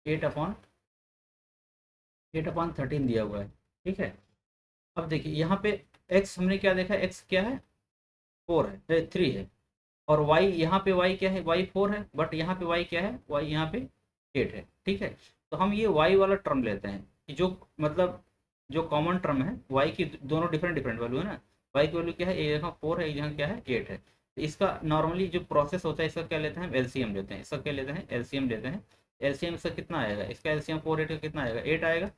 8/13 दिया हुआ है, ठीक है। अब देखिए यहाँ पे एक्स हमने क्या देखा, एक्स क्या है 4 है 3 है, और y यहाँ पे y क्या है y 4 है, बट यहाँ पे y क्या है y यहाँ पे 8 है, ठीक है। तो हम ये y वाला टर्म लेते हैं कि जो मतलब जो कॉमन टर्म है y की दोनों डिफरेंट डिफरेंट वैल्यू है ना, y की वैल्यू क्या है, एक यहाँ 4 है एक यहाँ क्या है 8 है। तो इसका नॉर्मली जो प्रोसेस होता है इसका क्या लेते हैं, एलसीएम लेते हैं, इसका क्या लेते हैं एलसीएम लेते हैं। एलसीएम इसका कितना आएगा, इसका एलसीएम 4 8 का कितना आएगा 8 आएगा।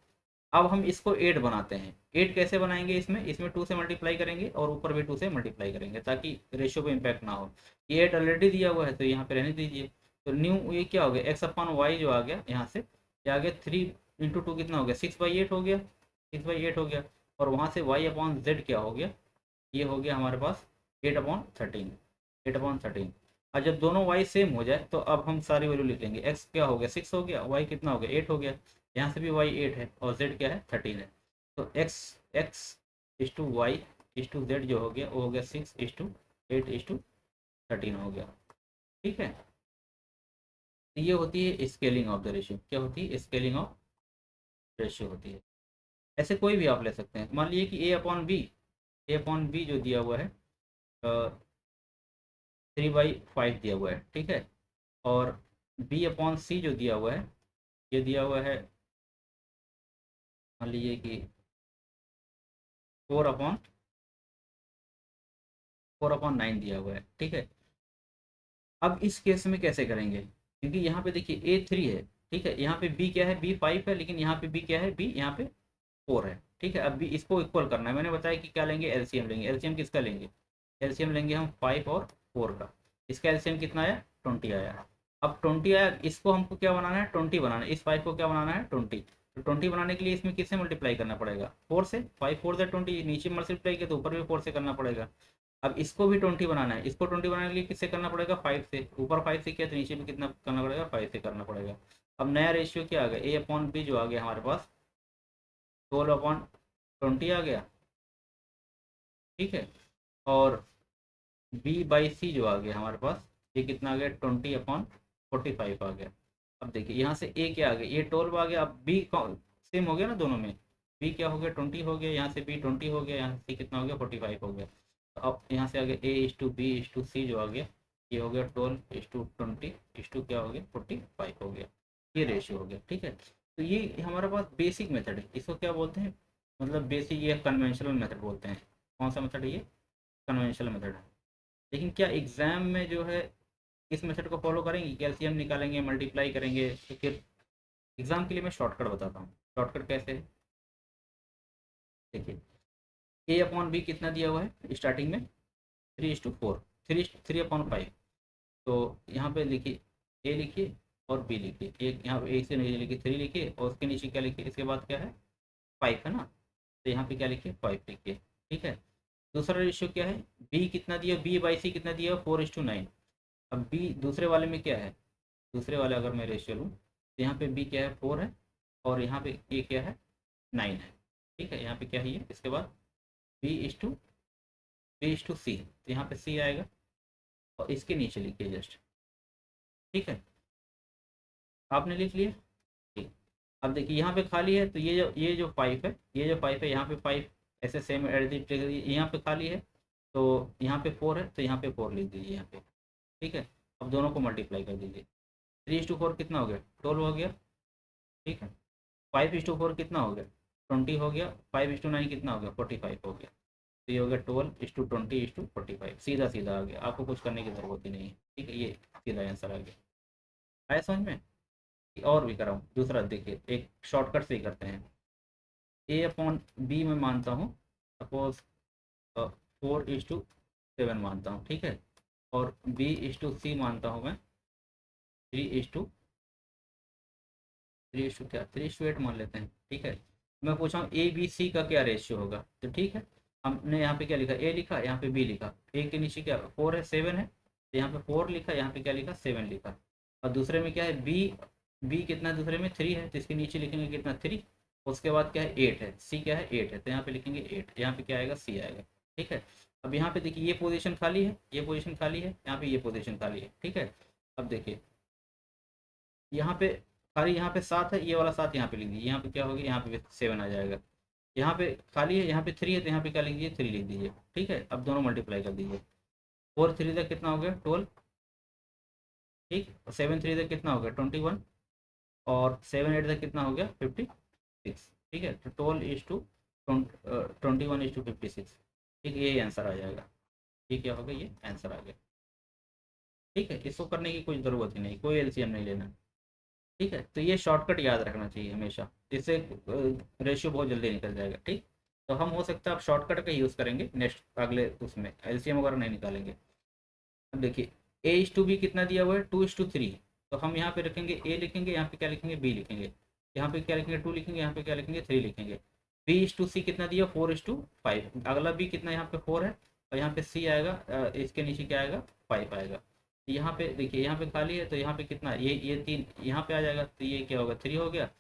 अब हम इसको 8 बनाते हैं, 8 कैसे बनाएंगे, इसमें इसमें 2 से मल्टीप्लाई करेंगे और ऊपर भी 2 से मल्टीप्लाई करेंगे ताकि रेशियो पे इम्पैक्ट ना हो। ये 8 ऑलरेडी दिया हुआ है तो यहाँ पे रहने दीजिए। तो न्यू ये क्या हो गया, एक्स अपॉन वाई जो आ गया यहाँ से क्या आ गया 3 × 2 कितना हो गया 6/8 हो गया, 6/8 हो गया। और वहाँ से वाई अपॉन जेड क्या हो गया, ये हो गया हमारे पास 8/13, 8/13। और जब दोनों वाई सेम हो जाए तो अब हम सारी वैल्यू लिख लेंगे, एक्स क्या हो गया 6 हो गया, वाई कितना हो गया 8 हो गया, यहाँ से भी वाई 8 है और जेड क्या है 13 है। तो x x is to Y is to z जो हो गया वो हो गया 6:8:13 हो गया, ठीक है। तो ये होती है स्केलिंग ऑफ द रेशियो, क्या होती है स्केलिंग ऑफ रेशियो होती है। ऐसे कोई भी आप ले सकते हैं, मान लीजिए कि ए अपॉन बी जो दिया हुआ है 3/5 दिया हुआ है, ठीक है, और बी अपॉन सी जो दिया हुआ है ये दिया हुआ है मान लीजिए कि 4/9 दिया हुआ है, ठीक है। अब इस केस में कैसे करेंगे, क्योंकि यहाँ पे देखिए A3 है, ठीक है, यहाँ पे बी क्या है B5 है, लेकिन यहाँ पे बी क्या है बी यहाँ पे 4 है, ठीक है। अब भी इसको इक्वल करना है, मैंने बताया कि क्या लेंगे एलसीएम लेंगे। एलसीएम किसका लेंगे, एलसीएम लेंगे हम 5 और 4 का। इसका एलसीएम कितना आया 20 आया। अब 20 आया, इसको हमको क्या बनाना है 20 बनाना है, इस 5 को क्या बनाना है 20। तो 20 बनाने के लिए इसमें किससे मल्टीप्लाई करना पड़ेगा 4 से, 5 4 से 20, नीचे मल्टीप्लाई किया तो ऊपर भी 4 से करना पड़ेगा। अब इसको भी 20 बनाना है, इसको 20 बनाने के लिए किससे करना पड़ेगा 5 से, ऊपर 5 से किया तो नीचे भी कितना करना पड़ेगा 5 से करना पड़ेगा। अब नया रेशियो क्या आ गया A/B जो आ गया हमारे पास 12/20 आ गया, ठीक है। और B/C जो आ गया हमारे पास ये कितना आ गया 20/45 आ गया। अब देखिए यहाँ से A क्या आ गया, ये 12 आ गया, अब B सेम हो गया ना दोनों में, B क्या हो गया 20 हो गया, यहाँ से B 20 हो गया, यहाँ से कितना हो गया 45 हो गया। तो अब यहाँ से आ गया A/B/C जो आ गया ये हो गया 12:20 क्या हो गया 45 हो गया। ये रेशियो हो गया, ठीक है। तो ये हमारे पास बेसिक मेथड है, इसको क्या बोलते हैं, मतलब बेसिक ये कन्वेंशनल मेथड बोलते हैं। कौन सा मेथड है ये, कन्वेंशनल मेथड है। लेकिन क्या एग्जाम में जो है इस मेथड को फॉलो करेंगे, कैल्शियम निकालेंगे मल्टीप्लाई करेंगे, तो फिर एग्जाम के लिए मैं शॉर्टकट बताता हूँ। शॉर्टकट कैसे है, देखिए A/B कितना दिया हुआ है स्टार्टिंग में 3:4, 3/5। तो यहाँ पे लिखिए A लिखिए और B लिखिए, एक यहाँ पे एक से नीचे लिखिए 3 लिखिए और उसके नीचे क्या लिखिए, इसके बाद क्या है 5 है ना, तो यहाँ पे क्या लिखिए 5 लिखिए, ठीक है। दूसरा रेशियो क्या है, B कितना दिया B/C कितना दिया 4:9। अब B दूसरे वाले में क्या है, दूसरे वाले अगर मैं रेशियो लूँ तो यहाँ पे B क्या है 4 है और यहाँ पे ये क्या है, 9 है। ठीक है, यहाँ पे क्या है ये, इसके बाद B/C, तो यहाँ पे C आएगा और इसके नीचे लिखिए जस्ट। ठीक है, आपने लिख लिया। ठीक, अब देखिए यहाँ पे खाली है, तो ये जो 5 है, ये जो 5 है, यहाँ पे 5 ऐसे सेम एडिट, यहाँ पे खाली है, तो यहाँ पे 4 है, तो यहाँ पे 4 लिख दीजिए यहाँ पे। ठीक है, अब दोनों को मल्टीप्लाई कर दीजिए। 3/4 कितना हो गया, 12 हो गया। ठीक है, 5/4 कितना हो गया, 20 हो गया। 5/9 कितना हो गया, 45 हो गया। तो ये हो गया 12/20/45, सीधा सीधा आ गया, आपको कुछ करने की ज़रूरत ही नहीं है। ठीक है, ये सीधा आंसर आ गया। आया समझ में? और भी कराऊँ दूसरा, देखिए एक शॉर्टकट से ही करते हैं। A/B में मानता हूँ, सपोज 4/7 मानता हूँ। ठीक है, और B/C मानता हूँ मैं 3:8 मान लेते हैं। ठीक है, मैं पूछा हूँ ABC का क्या रेशियो होगा, तो ठीक है, हमने यहाँ पे क्या लिखा, A लिखा, यहाँ पे B लिखा। A के नीचे क्या 4 है, 7 है, तो यहाँ पे 4 लिखा, यहाँ पे क्या लिखा, 7 लिखा। और दूसरे में क्या है, B कितना है, दूसरे में 3 है, तो इसके नीचे लिखेंगे कितना, 3। उसके बाद क्या है, 8 है, C क्या है, 8 है, तो यहाँ पे लिखेंगे 8, यहाँ पे क्या आएगा, C आएगा। ठीक है, अब यहाँ पे देखिए ये पोजीशन खाली है, ये पोजीशन खाली है, यहाँ पे ये पोजीशन खाली है। ठीक है, अब देखिए यहाँ पे खाली, यहाँ पे 7 है, ये वाला 7 यहाँ पे लिख दीजिए, यहाँ पे क्या हो गया, यहाँ पे 7 आ जाएगा। यहाँ पे खाली है, यहाँ पे 3 है, तो यहाँ पे क्या लिख दीजिए, 3 लिख दीजिए। ठीक है, अब दोनों मल्टीप्लाई कर दीजिए। 4 3 तक कितना हो गया, 12। ठीक, 7 3 तक कितना हो गया, 21। और 7 8 तक कितना हो गया, 56। ठीक है, तो 21/56। ठीक है, यही आंसर आ जाएगा। ठीक, क्या होगा, ये आंसर आ गया। ठीक है, इसको करने की कोई ज़रूरत ही नहीं, कोई एलसीएम नहीं लेना। ठीक है, तो ये शॉर्टकट याद रखना चाहिए हमेशा, इससे रेशियो बहुत जल्दी निकल जाएगा। ठीक, तो हम हो सकता है आप शॉर्टकट का यूज़ करेंगे नेक्स्ट अगले उसमें, एलसीएम वगैरह नहीं निकालेंगे। अब देखिए A/B कितना दिया हुआ है, 2:3, तो हम यहाँ पे रखेंगे A लिखेंगे, यहाँ पे क्या लिखेंगे, B लिखेंगे, यहाँ पे क्या लिखेंगे, 2 लिखेंगे, यहाँ पे क्या लिखेंगे, 3 लिखेंगे। B/C कितना दिया, 4:5, अगला B कितना, यहाँ पे 4 है, और यहाँ पे C आएगा, इसके नीचे क्या आएगा, 5 आएगा। यहाँ पे देखिए, यहाँ पे खाली है, तो यहाँ पे कितना, ये 3 यहाँ पे आ जाएगा, तो ये क्या होगा, 3 हो गया।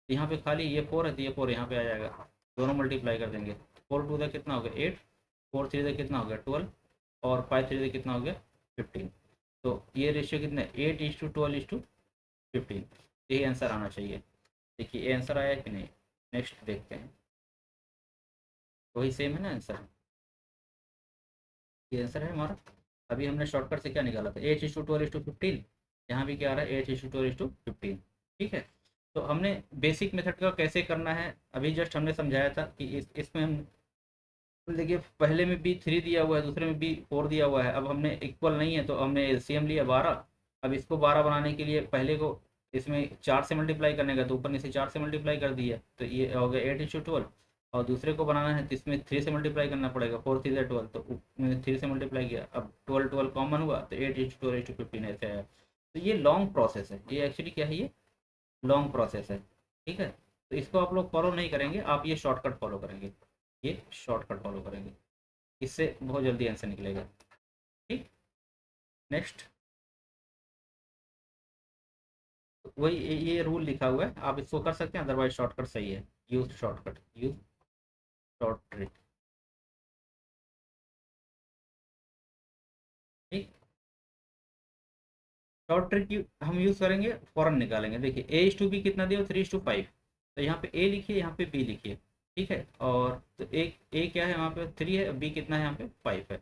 यहाँ पे खाली ये 4 है, तो ये 4 यहाँ पे आ जाएगा। दोनों मल्टीप्लाई कर देंगे। 4 2 कितना हो गया, 8। 4 3 कितना हो गया, 12। और 5 3 कितना हो गया, 15। तो ये रेशियो कितना है, 8:12:15। यही आंसर आना चाहिए। देखिए ये आंसर आया कि नहीं, नेक्स्ट देखते हैं। वही सेम है ना आंसर, ये आंसर है हमारा। अभी हमने शॉर्टकट से क्या निकाला था, 8:12:15। यहाँ भी क्या आ रहा है, 8:12:15। ठीक है, तो हमने बेसिक मेथड का कैसे करना है अभी जस्ट हमने समझाया था कि इसमें हम देखिए, पहले में B3 दिया हुआ है, दूसरे में B4 दिया हुआ है। अब हमने इक्वल नहीं है, तो हमने एलसीएम लिया 12। अब इसको 12 बनाने के लिए पहले को इसमें 4 से मल्टीप्लाई करने का, तो ऊपर नीचे 4 से मल्टीप्लाई कर दिया, तो ये हो गया 8:12। और दूसरे को बनाना है तो इसमें 3 से मल्टीप्लाई करना पड़ेगा, 4 3 12, तो 3 से मल्टीप्लाई किया, अब 12 12 कॉमन हुआ, तो 8:12:15 ऐसे आया। तो ये लॉन्ग प्रोसेस है, ये एक्चुअली क्या है, ये लॉन्ग प्रोसेस है। ठीक है, तो इसको आप लोग फॉलो नहीं करेंगे, आप ये शॉर्टकट फॉलो करेंगे, ये शॉर्टकट फॉलो करेंगे, इससे बहुत जल्दी आंसर निकलेगा। ठीक, नेक्स्ट, वही ये रूल लिखा हुआ है, आप इसको कर सकते हैं, अदरवाइज शॉर्टकट सही है। Use shortcut, use short trick. ठीक, शॉर्ट ट्रिक हम यूज करेंगे, फौरन निकालेंगे। देखिए A/B कितना दिया, 3:5, तो यहाँ पे A लिखिए, यहाँ पे B लिखिए। ठीक है, और तो A क्या है, वहाँ पे 3 है, B कितना है, यहाँ पे 5 है।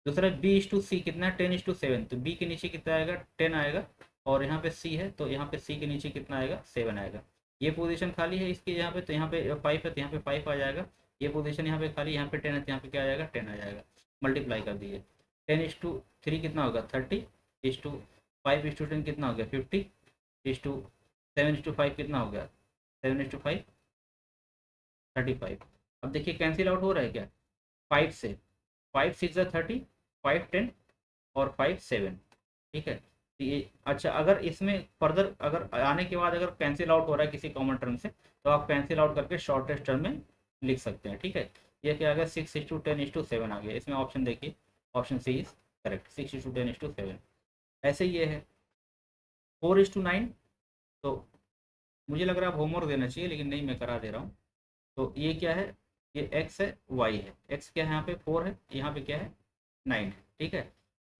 दूसरा B/C कितना है, 10:7, तो B के नीचे कितना आएगा, 10 आएगा। और यहाँ पे C है, तो यहाँ पे C के नीचे कितना आएगा, 7 आएगा। ये पोजीशन खाली है इसकी, यहाँ पे, तो यहाँ पे 5 है, तो यहाँ पे 5 आ जाएगा। ये पोजीशन यहाँ पे खाली, यहाँ पे 10 है, तो यहाँ पे क्या आ जाएगा, 10 आ जाएगा। मल्टीप्लाई कर दिए, 10:3 कितना होगा, 30। 5:10 कितना हो गया, 50। 7:5 कितना हो गया, 7:5 35। अब देखिए कैंसिल आउट हो रहा है क्या, 5 से, 5 6 30, 5 10, और 5 7। ठीक है, तो ये अच्छा, अगर इसमें फर्दर अगर आने के बाद अगर कैंसिल आउट हो रहा है किसी कॉमन टर्म से, तो आप कैंसिल आउट करके शॉर्टेस्ट टर्म में लिख सकते हैं। ठीक है, ये क्या आ गया, 6:10:7 आ गया। इसमें ऑप्शन देखिए, ऑप्शन सी इज करेक्ट, 6:10:7। ऐसे ही ये है 4:9, तो मुझे लग रहा है होमवर्क देना चाहिए, लेकिन नहीं, मैं करा दे रहा हूँ। तो ये क्या है, ये x है, y है। x क्या है यहाँ पे 4 है, यहाँ पे क्या है 9 है, ठीक है।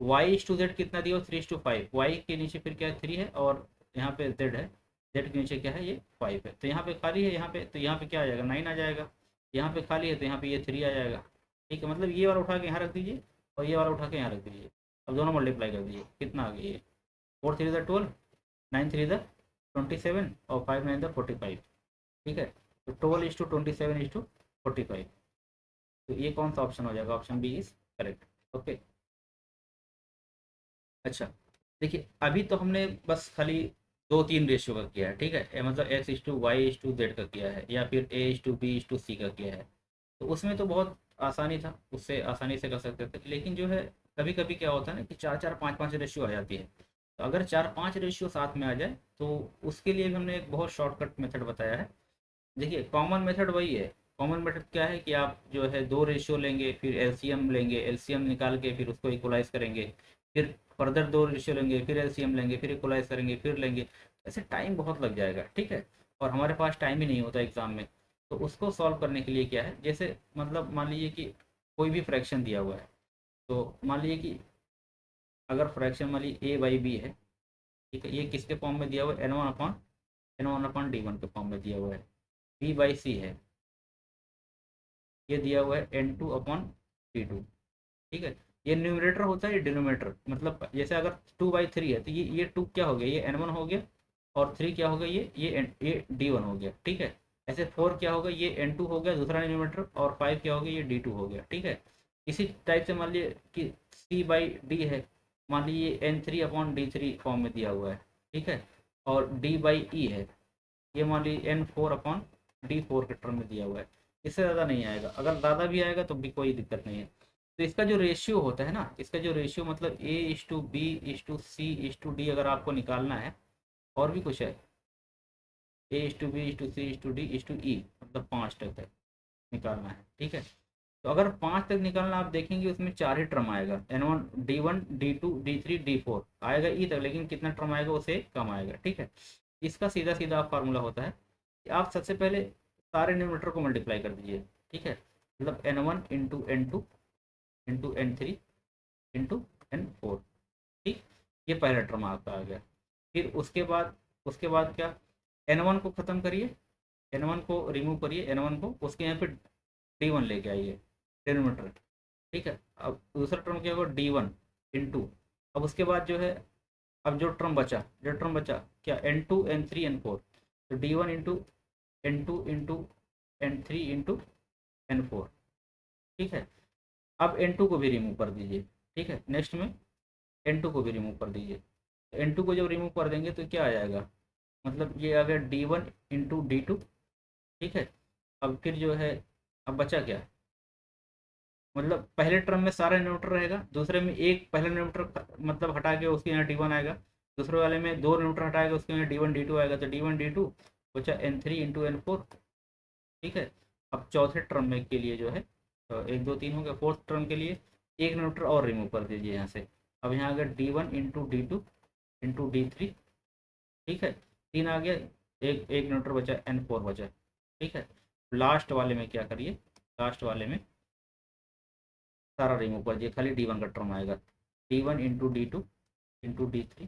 y इज टू जेड कितना दिया हो, 3:5। y के नीचे फिर क्या है 3 है, और यहाँ पे z है, z के नीचे क्या है ये 5 है। तो यहाँ पे खाली है, यहाँ पे तो यहाँ पे क्या आ जाएगा 9 आ जाएगा। यहाँ पे खाली है तो यहाँ पे ये 3 आ जाएगा, ठीक है। मतलब ये वाला उठा के यहाँ रख दीजिए और ये वाला उठा के यहाँ रख दीजिए। अब दोनों मल्टीप्लाई कर दीजिए, कितना आ गया ये 4 3 12, 9 3 27 और 5 9 45, ठीक है। तो 12:27:45। तो ये कौन सा ऑप्शन हो जाएगा, option B is correct. Okay. अच्छा, देखिए अभी तो हमने बस खाली 2 3 रेशियो का किया है, ठीक है। मतलब x:y:z का किया है, या फिर a:b:c का किया है। तो उसमें तो बहुत आसानी था, उससे आसानी से कर सकते थे। लेकिन जो है कभी कभी क्या होता है ना कि 4 4 5 5 रेशियो आ जाती है। तो अगर 4 5 रेशियो साथ में आ जाए तो उसके लिए भी हमने एक बहुत शॉर्टकट मेथड बताया है। देखिए कॉमन मेथड वही है। कॉमन मेथड क्या है कि आप जो है 2 रेशियो लेंगे, फिर एलसीएम लेंगे, एलसीएम निकाल के फिर उसको इक्वलाइज करेंगे, फिर फर्दर 2 रेशियो लेंगे, फिर एलसीएम लेंगे, फिर इक्वलाइज करेंगे, फिर लेंगे। ऐसे टाइम बहुत लग जाएगा, ठीक है। और हमारे पास टाइम ही नहीं होता एग्जाम में। तो उसको सॉल्व करने के लिए क्या है, जैसे मतलब मान लीजिए कि कोई भी फ्रैक्शन दिया हुआ है। तो मान लीजिए कि अगर फ्रैक्शन मान लीजिए a/b है, ठीक है। ये किसके फॉर्म में दिया हुआ है, n1/डी वन के फॉर्म में दिया हुआ है। b/c है, ये दिया हुआ है n2/d2, ठीक है। ये न्यूमरेटर होता है, ये डिनोमिनेटर। मतलब जैसे अगर 2/3 है तो ये 2 क्या हो गया, ये n1 हो गया। और 3 क्या हो गया, ये d1 हो गया, ठीक है। ऐसे 4 क्या होगा, ये n2 हो गया दूसरा न्यूमरेटर। और 5 क्या हो गया, ये d2 हो गया, ठीक है। इसी टाइप से मान लीजिए कि c/d है, मान लीजिए n3/d3 फॉर्म में दिया हुआ है, ठीक है। और d/e है, ये मान लीजिए n4/d4 के टर्म में दिया हुआ है। इससे ज़्यादा नहीं आएगा, अगर ज़्यादा भी आएगा तो भी कोई दिक्कत नहीं है। तो इसका जो रेशियो होता है ना, इसका जो रेशियो मतलब a:b:c:d अगर आपको निकालना है, और भी कुछ है, a:b:c:d:e, मतलब 5 तक निकालना है, ठीक है। तो अगर 5 तक निकालना आप देखेंगे उसमें 4 ही टर्म आएगा, n1 d1 d2 d3 d4 आएगा ई तक, लेकिन कितना टर्म आएगा उससे कम आएगा, ठीक है। इसका सीधा सीधा फार्मूला होता है कि आप सबसे पहले सारे न्यूमरेटर को मल्टीप्लाई कर दीजिए, ठीक है। मतलब n1 × n2 × n3 × n4, ठीक। ये पहला टर्म आपका आ गया। फिर उसके बाद क्या, n1 को ख़त्म करिए, n1 को रिमूव करिए, n1 को उसके यहाँ पे d1 लेके आइए, डिनोमिनेटर, ठीक है। अब दूसरा टर्म क्या होगा, d1 × अब उसके बाद जो है, अब जो टर्म बचा क्या, n2 n3 n4। तो d1 × n2 n3 × n4, ठीक है। अब n2 को भी रिमूव कर दीजिए, ठीक है। नेक्स्ट में n2 को भी रिमूव कर दीजिए। n2 को जब रिमूव कर देंगे तो क्या आ जाएगा, मतलब ये आ गया d1 × d2, ठीक है। अब फिर जो है, अब बचा क्या, मतलब पहले टर्म में सारा न्यूट्रल रहेगा, दूसरे में एक पहला न्यूट्रल मतलब हटा के उसके यहाँ d1 आएगा, दूसरे वाले में 2 न्यूट्रल हटाएगा उसके यहाँ d1 d2 आएगा। तो d1 d2 बचा n3 × n4, ठीक है। अब चौथे टर्म में के लिए जो है, तो 1 2 3 हो गया, फोर्थ टर्म के लिए एक न्यूट्रल और रिमूव कर दीजिए यहाँ से। अब यहाँ आ गया d1 × d2 × d3, ठीक है। 3 आ गया, एक एक न्यूट्रल बचा, n4 बचा, ठीक है। लास्ट वाले में क्या करिए, लास्ट वाले में सारा रिमूव कर दिए, खाली d1 का टर्म आएगा, d1 × d2 × d3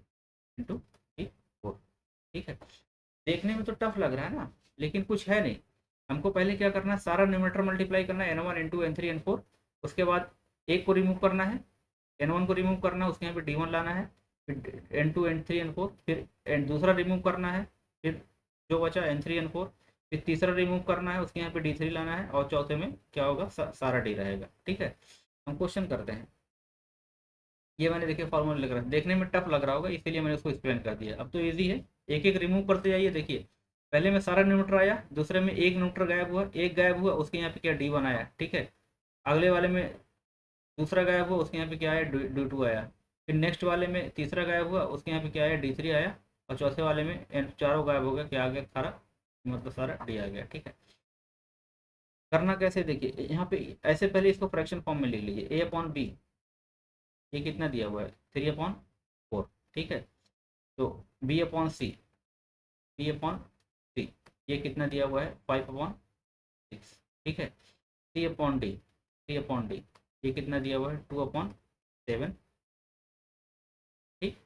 × d4, ठीक है। देखने में तो टफ लग रहा है ना, लेकिन कुछ है नहीं। हमको पहले क्या करना है, सारा न्यूमरेटर मल्टीप्लाई करना है, n1 n2 n3 n4। उसके बाद एक को रिमूव करना है, n1 को रिमूव करना है, उसके यहाँ पे d1 लाना है, फिर n2 n3 n4, फिर दूसरा रिमूव करना है, फिर जो बचा n3 n4, फिर तीसरा रिमूव करना है, उसके यहाँ पे d3 लाना है, और चौथे में क्या होगा, सारा d रहेगा, ठीक है। हम क्वेश्चन करते हैं। ये मैंने देखिए फॉर्मूला लिख रहा है, देखने में टफ लग रहा होगा इसीलिए मैंने उसको एक्सप्लेन कर दिया। अब तो इजी है, एक एक रिमूव करते जाइए। देखिए पहले में सारा न्यूट्रल आया, दूसरे में एक न्यूट्रल गायब हुआ, एक गायब हुआ, उसके यहाँ पे क्या d1 आया, ठीक है। अगले वाले में दूसरा गायब हुआ, उसके यहाँ पे क्या आया, d2 आया। फिर नेक्स्ट वाले में तीसरा गायब हुआ, उसके यहाँ पे क्या आया, d3 आया। और चौथे वाले में चारों गायब हो गया, क्या आ गया, सारा मतलब सारा d आ गया, ठीक है। करना कैसे, देखिए यहाँ पे ऐसे पहले इसको फ्रैक्शन फॉर्म में लिख लीजिए, a/b, ये कितना दिया हुआ है 3/4, ठीक है। तो b/c, ये कितना दिया हुआ है 5/6, ठीक है। C/D ये कितना दिया हुआ है 2/7, ठीक।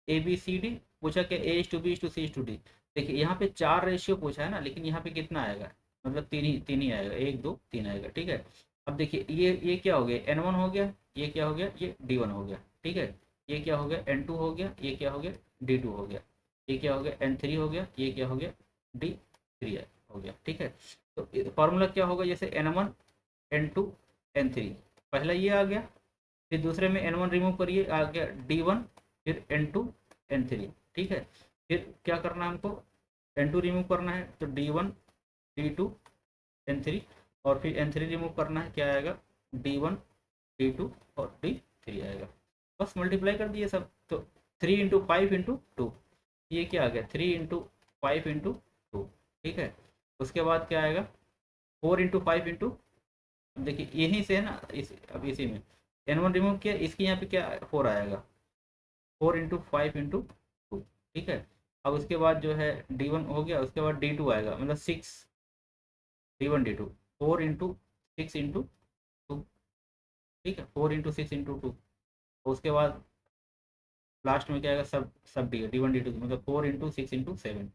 ABCD पूछा क्या A:B:C:D। देखिए यहाँ पे 4 रेशियो पूछा है ना, लेकिन यहाँ पे कितना आएगा, मतलब तीन ही आएगा, 1 2 3 आएगा, ठीक है। अब देखिए ये क्या हो गया N1 हो गया, ये क्या हो गया ये D1 हो गया, ठीक है। ये क्या हो गया N2 हो गया, ये क्या हो गया D2 हो गया, ये क्या हो गया N3 हो गया, ये क्या हो गया D3 हो गया, ठीक है। तो फॉर्मूला क्या होगा, जैसे N1 N2 N3, पहला ये आ गया, फिर दूसरे में N1 रिमूव करिए आ गया D1, फिर N2 N3, ठीक है। फिर क्या करना है हमको, N2 रिमूव करना है तो D1 D2 N3, और फिर N3 रिमूव करना है, क्या आएगा D1 D2 और D3 आएगा। बस मल्टीप्लाई कर दिए सब, तो 3 × 5 × 2, ये क्या आ गया 3 × 5 × 2, ठीक है। उसके बाद क्या आएगा 4 × 5 × देखिए यहीं से है ना, अब इसी में N1 रिमूव किया, इसकी यहाँ पे क्या 4 आएगा, 4 × 5 × 2, ठीक है। अब उसके बाद जो है D1 हो गया, उसके बाद D2 आएगा, मतलब 6 D1 D2, 4 × 6 × 2, ठीक है, 4 × 6 × 2। उसके बाद लास्ट में क्या आएगा, सब D1 D2, मतलब 4 × 6 × 7,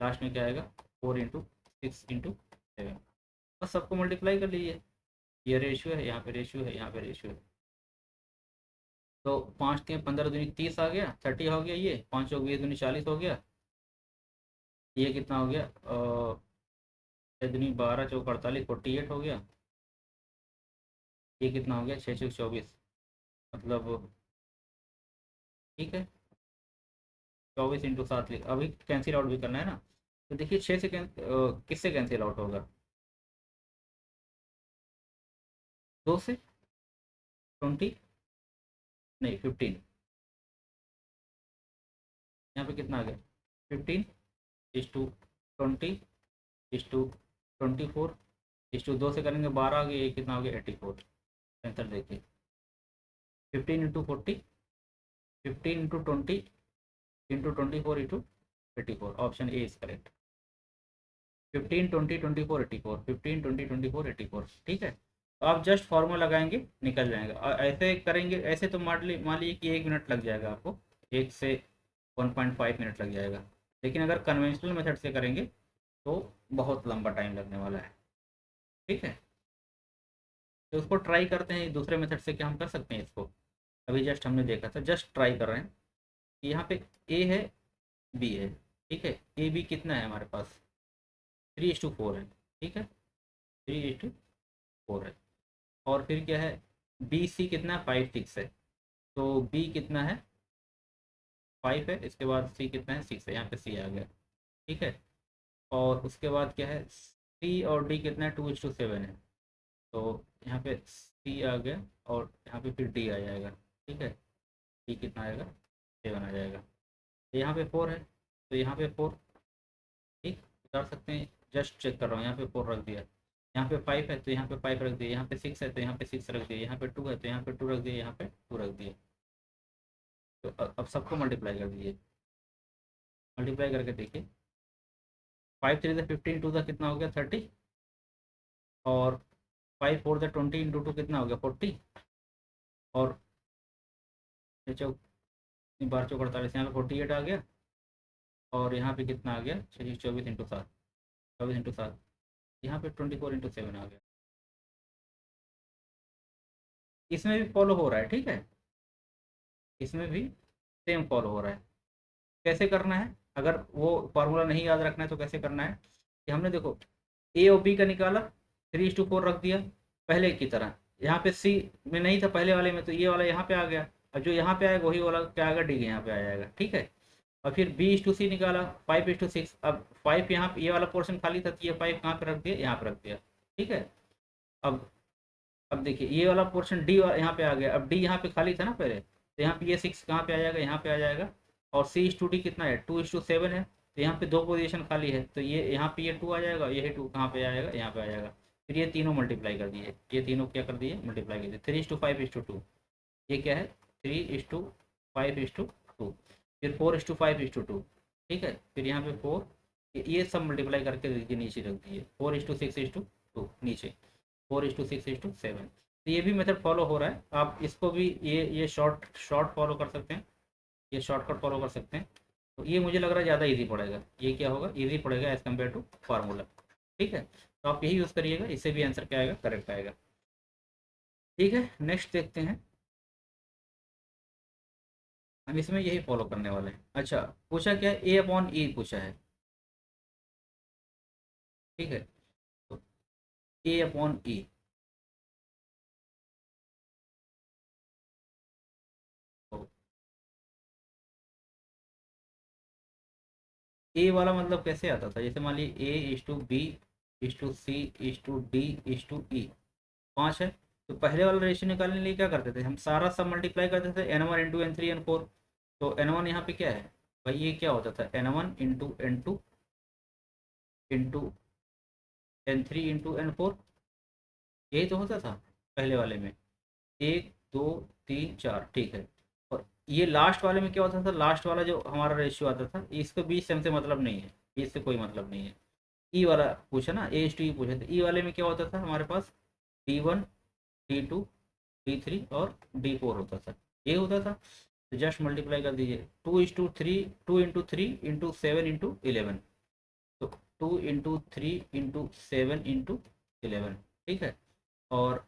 लास्ट में क्या आएगा 4 × 6 × 7। बस सबको मल्टीप्लाई कर लीजिए, ये रेशियो है, यहाँ पे रेशियो है, यहाँ पे रेशियो है। तो 5 3 15 दूनी 30 आ गया, 30 हो गया, ये 5 चौक 20 दूनी 40 हो गया, ये कितना हो गया 6 दूनी 12 चौक 48 48 हो गया, ये कितना हो गया 6 चौक 24, मतलब ठीक है 24 × 7 अभी कैंसिल आउट भी करना है ना, तो देखिए 6 से किससे कैंसिल आउट होगा, 2 से 20, नहीं 15, यहाँ पे कितना आ गया 15:20:20:24 से करेंगे 12 आ गया, ये कितना हो गया 84। आंसर देखिए 15 × 40, 15 × 20 × 24 ऑप्शन ए इज करेक्ट। 15 20 24 84, 15 20 24 84, ठीक है। तो आप जस्ट फॉर्मूला लगाएंगे निकल जाएगा, और ऐसे करेंगे, ऐसे तो मान लीजिए कि 1 मिनट लग जाएगा आपको, 1 से 1.5 मिनट लग जाएगा, लेकिन अगर कन्वेंशनल मेथड से करेंगे तो बहुत लंबा टाइम लगने वाला है, ठीक है। तो उसको ट्राई करते हैं दूसरे मेथड से, क्या हम कर सकते हैं इसको, अभी जस्ट हमने देखा था, जस्ट ट्राई कर रहे हैं कि यहाँ पे ए है बी है, ठीक है। ए बी कितना है हमारे पास 3:4 है, ठीक है 3:4 है। और फिर क्या है बी सी कितना है 5 6 है, तो बी कितना है 5 है, इसके बाद सी कितना है 6 है, यहाँ पे सी आ गया, ठीक है। और उसके बाद क्या है सी और डी कितना है 2:7 है, तो यहाँ पे सी आ गया, और यहाँ पे फिर डी आ जाएगा, ठीक है। डी कितना आएगा 7 आ जाएगा, यहाँ पे 4 है, तो यहाँ पे 4, ठीक उतार सकते हैं, जस्ट चेक कर रहा हूँ, यहाँ पे 4 रख दिया, यहाँ पे 5 है तो यहाँ पे 5 रख दिया, यहाँ पे 6 है तो यहाँ पे 6 रख दिया, यहाँ पे 2 है तो यहाँ पे 2 रख दिया, यहाँ पे 2 रख दिया। तो अब सबको मल्टीप्लाई कर दीजिए, मल्टीप्लाई करके देखिए 5 3 15, 2 कितना हो गया 30, और 5 4 20 × 2 कितना हो गया 40, और 12 चौक 48, यहाँ पे 48 आ गया, और यहाँ पे कितना आ गया 24 × 7, 24 × 7, यहाँ पे 24 × 7 आ गया। इसमें भी फॉलो हो रहा है, ठीक है, इसमें भी सेम फॉलो हो रहा है। कैसे करना है, अगर वो फार्मूला नहीं याद रखना है तो कैसे करना है कि हमने देखो ए और बी का निकाला, 3:4 रख दिया पहले की तरह, यहाँ पे सी में नहीं था पहले वाले में, तो ये वाला यहाँ पे आ गया, और जो यहाँ पे आएगा वही वाला क्या आएगा डी यहाँ पे आ जाएगा, ठीक है। और फिर B:C निकाला 5:6, अब 5 यहाँ पे ये वाला पोर्शन खाली था, तो ये 5 कहाँ पे रख दिया यहाँ पे रख दिया, ठीक है। अब देखिए ये वाला पोर्शन डी यहाँ पे आ गया, अब डी यहाँ पे खाली था ना पहले, तो यहाँ पे ये 6 कहाँ पे आ जाएगा यहाँ पे आ जाएगा, और C:D कितना है 2:7 है, तो यहाँ पे 2 पोजीशन खाली है, तो ये यहाँ पे ये 2 आ जाएगा, ये 2 कहाँ पे आएगा यहाँ पे आ जाएगा। फिर ये तीनों मल्टीप्लाई कर दिए, ये तीनों क्या कर दिए मल्टीप्लाई कर दिए, 3:5:2, ये क्या है 3:5:2, फिर 4:5:2, ठीक है। फिर यहाँ पे 4 ये सब मल्टीप्लाई करके देखिए नीचे रख दिए, 4:6:2 नीचे, 4:6:7। तो ये भी मेथड फॉलो हो रहा है, आप इसको भी ये शॉर्ट शॉर्ट फॉलो कर सकते हैं, ये शॉर्टकट फॉलो कर सकते हैं। तो ये मुझे लग रहा है ज़्यादा इजी पड़ेगा, ये क्या होगा, इजी पड़ेगा एज़ कम्पेयर टू फार्मूला। ठीक है, तो आप यही यूज़ करिएगा, इससे भी आंसर क्या आएगा, करेक्ट आएगा। ठीक है, नेक्स्ट देखते हैं। हम इसमें यही फॉलो करने वाले हैं। अच्छा, पूछा क्या, A/E पूछा है। ठीक है, तो A/E, तो ए वाला मतलब कैसे आता था, जैसे मान लीजिए A:B:C:D:E 5 है। तो पहले वाला रेशियो निकालने के लिए क्या करते थे, हम सारा सब मल्टीप्लाई करते थे, N1 × N3 N4। तो N1 यहाँ पे क्या है भाई, ये क्या होता था, N1 × N2 N2 N3 × N4, यही तो होता था पहले वाले में, 1 2 3 4। ठीक है, और ये लास्ट वाले में क्या होता था, लास्ट वाला जो हमारा रेशियो आता था, इसको बीच से हमसे मतलब नहीं है, बीच से कोई मतलब नहीं है। ई वाला पूछा ना, A:E पूछा था, ई वाले में क्या होता था हमारे पास, D1 D2 D3 और D4 होता था, ये होता था। तो जस्ट मल्टीप्लाई कर दीजिए, 2:3 2 × 3 × 7 × 11। तो 2 × 3 × 7 × 11। ठीक है, और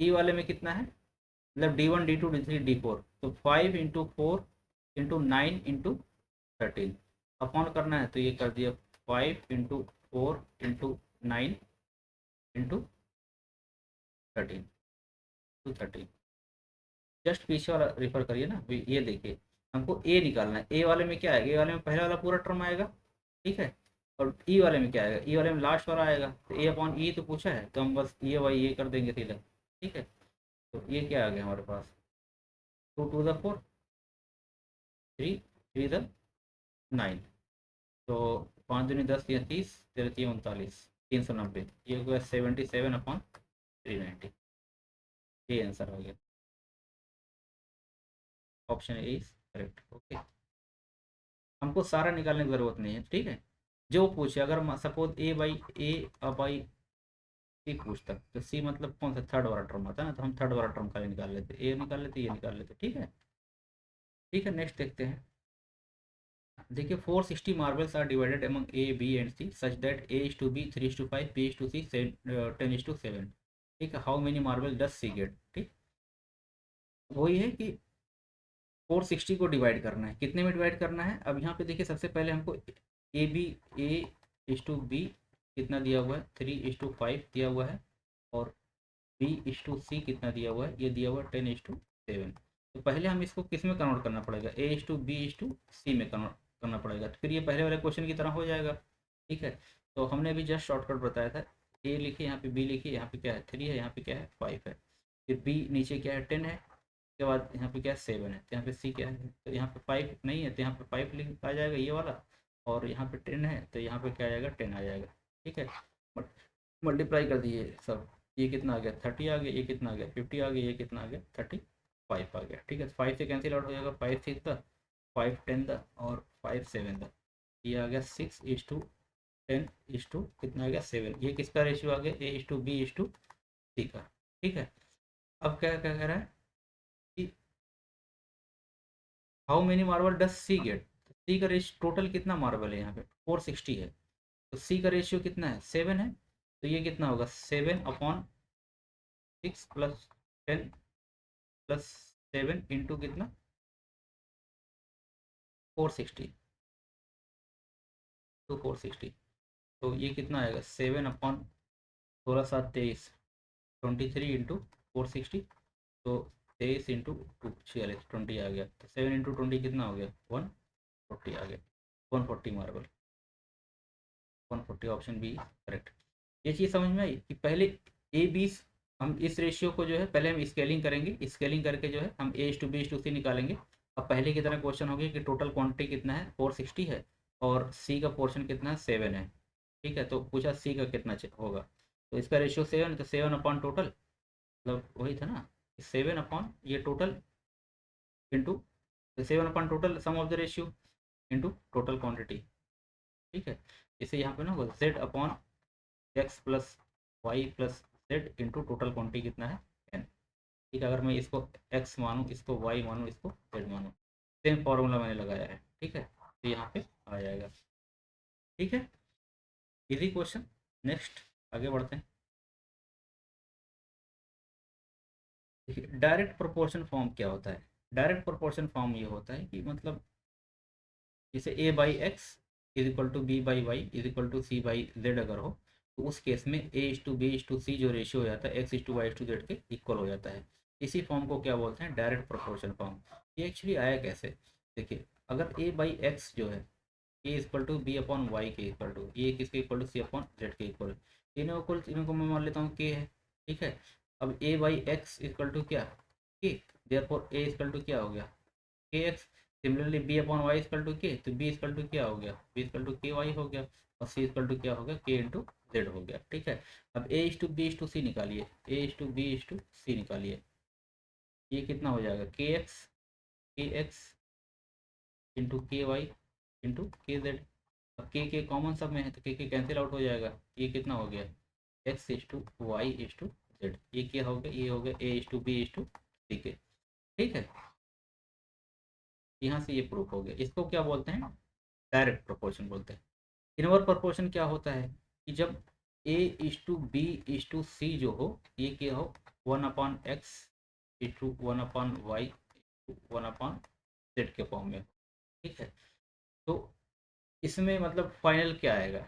ई वाले में कितना है, मतलब D1 D2 D3 D4, तो 5 × 4 × 9 × 13 अपॉन करना है, तो ये कर दिया 5 × 4 × 9 × 13 213। जस्ट पीछे वाला रेफर करिए ना, ये देखिए, हमको ए निकालना है, ए वाले में क्या आएगा, ए वाले में पहले वाला पूरा टर्म आएगा। ठीक है, और ई वाले में क्या आएगा, ई वाले में लास्ट वाला आएगा। तो A/E तो पूछा है, तो हम बस ये वाई ये कर देंगे सीधा। ठीक है, तो ये क्या आ गया हमारे पास, 2 × 2 = 4, 3 3 × 9। तो 5 × 2 = 10, या 30, 3 × 3 = 39, 390, ये हो गया 77/390। ये आंसर हो गया, option A is correct. Okay, हमको सारा निकालने की ज़रूरत नहीं है। ठीक है, जो पूछे, अगर सपोज A/A सी पूछता, तो सी मतलब कौन सा थर्ड वाला टर्म आता है ना, तो हम थर्ड वाला टर्म खाली निकाल लेते, ए निकाल लेते, ये निकाल लेते। ठीक है, ठीक है, नेक्स्ट देखते हैं। देखिए, 460 marbles are divided among A B and C such that A:B 3:5 B:C 10:7। ठीक है, how many marble does C get. ठीक, वही है कि 460 को डिवाइड करना है, कितने में डिवाइड करना है। अब यहाँ पे देखिए, सबसे पहले हमको A:B कितना दिया हुआ है, 3:5 दिया हुआ है, और B:C कितना दिया हुआ है, ये दिया हुआ है 10:7। तो पहले हम इसको किस में कन्वर्ट करना पड़ेगा, A:B:C में कन्वर्ट करना पड़ेगा, तो फिर ये पहले वाले क्वेश्चन की तरह हो जाएगा। ठीक है, तो हमने अभी जस्ट शॉर्टकट बताया था, ए लिखिए, यहाँ पे बी लिखिए, यहाँ पे क्या है 3 है, यहाँ पे क्या है 5 है, फिर बी नीचे क्या है 10 है, उसके बाद यहाँ पे क्या है 7 है, तो यहाँ पे सी क्या है, तो यहाँ पे 5 नहीं है, तो यहाँ पे 5 लिख आ जाएगा ये वाला, और यहाँ पे 10 है, तो यहाँ पे क्या आ जाएगा 10 आ जाएगा। ठीक है, मल्टीप्लाई कर दिए सब, ये कितना आ गया 30 आ गया, ये कितना आ गया 50 आ गया, ये कितना आ गया 35 आ गया। ठीक है, 5 से कैंसिल आउट हो जाएगा, 5 6 द, 5 10 द, और 5 7 द, ये आ गया 6:10 कितना आ गया 7। ये किसका रेशियो आ गया, A:B:C का। ठीक है, अब क्या क्या कह रहा है कि how many marble does C get, C का रेशियो टोटल कितना मार्बल है, यहाँ पे 460 है, तो सी का रेशियो कितना है 7 है, तो ये कितना होगा 7/6 + 10 + 7 इंटू कितना 460, तो 460, तो ये कितना आएगा 7/16 23 इंटू 460, तो 23 × 2 46, 20 आ गया, तो 7 × 20 कितना हो गया 140 आ गया, 140 मार्बल, 140 ऑप्शन बी करेक्ट। ये चीज़ समझ में आई कि पहले A B, हम इस रेशियो को जो है पहले हम स्केलिंग करेंगे, स्केलिंग करके जो है हम A:B:C निकालेंगे। अब पहले की तरह क्वेश्चन हो गया कि टोटल क्वांटिटी कितना है 460 है, और सी का पोर्शन कितना है 7 है। ठीक है, तो पूछा सी का कितना होगा, तो इसका रेशियो 7 है, तो 7/टोटल, मतलब वही था ना, 7 ये टोटल इंटू 7/टोटल sum of the ratio into total quantity. ठीक है। इसे यहाँ पे ना Z upon x plus Y plus Z into total quantity कितना है एन। ठीक है, अगर मैं इसको एक्स मानूँ, इसको वाई मानूँ, इसको जेड मानूँ, सेम फॉर्मूला मैंने लगाया है। ठीक है, तो यहाँ पे आ जाएगा। ठीक है, इजी क्वेश्चन। नेक्स्ट आगे बढ़ते हैं। देखिए डायरेक्ट प्रोपोर्शन फॉर्म क्या होता है। डायरेक्ट प्रोपोर्शन फॉर्म ये होता है कि मतलब जैसे A by X is equal to B by Y is equal to C by Z अगर हो, तो उस केस में A is to B is to C जो रेशियो हो जाता है X is to Y is to Z के इक्वल हो जाता है। इसी फॉर्म को क्या बोलते हैं, डायरेक्ट प्रोपोर्शन फॉर्म। ये एक्चुअली आया कैसे, देखिए अगर ए बाई एक्स जो है ए equal to B upon Y के इक्वल टू, ए किसके equal to C upon Z के इक्वल, तीनों इक्वल, तीनों को मैं मान लेता हूँ के है। ठीक है, अब ए बाई एक्स इक्वल टू क्या, के, देयरफॉर ए इक्वल टू क्या हो गया, K X. Similarly B upon Y equal to K, तो बी इक्वल टू क्या हो गया, B equal to K Y हो गया, और सी इक्वल टू क्या हो गया, के इंटू जेड हो गया। ठीक है, अब A is to B is to C निकालिए, A is to B is to C निकालिए, ये कितना हो जाएगा, K X into K Y into K Z. अब के कॉमन सब में है तो के कैंसिल आउट हो जाएगा, ये कितना हो गया, X is to Y is to Z, ये क्या हो गया, ये हो गया A is to B is to C के। ठीक है, यहाँ से ये प्रूफ हो गया। इसको क्या बोलते हैं, डायरेक्ट प्रोपोर्शन बोलते हैं। इनवर्स प्रोपोर्शन क्या होता है कि जब A is to B is to C जो हो, ये क्या हो, one upon X is to one upon Y one upon Z के फॉर्म में। ठीक है, तो इसमें मतलब फाइनल क्या आएगा,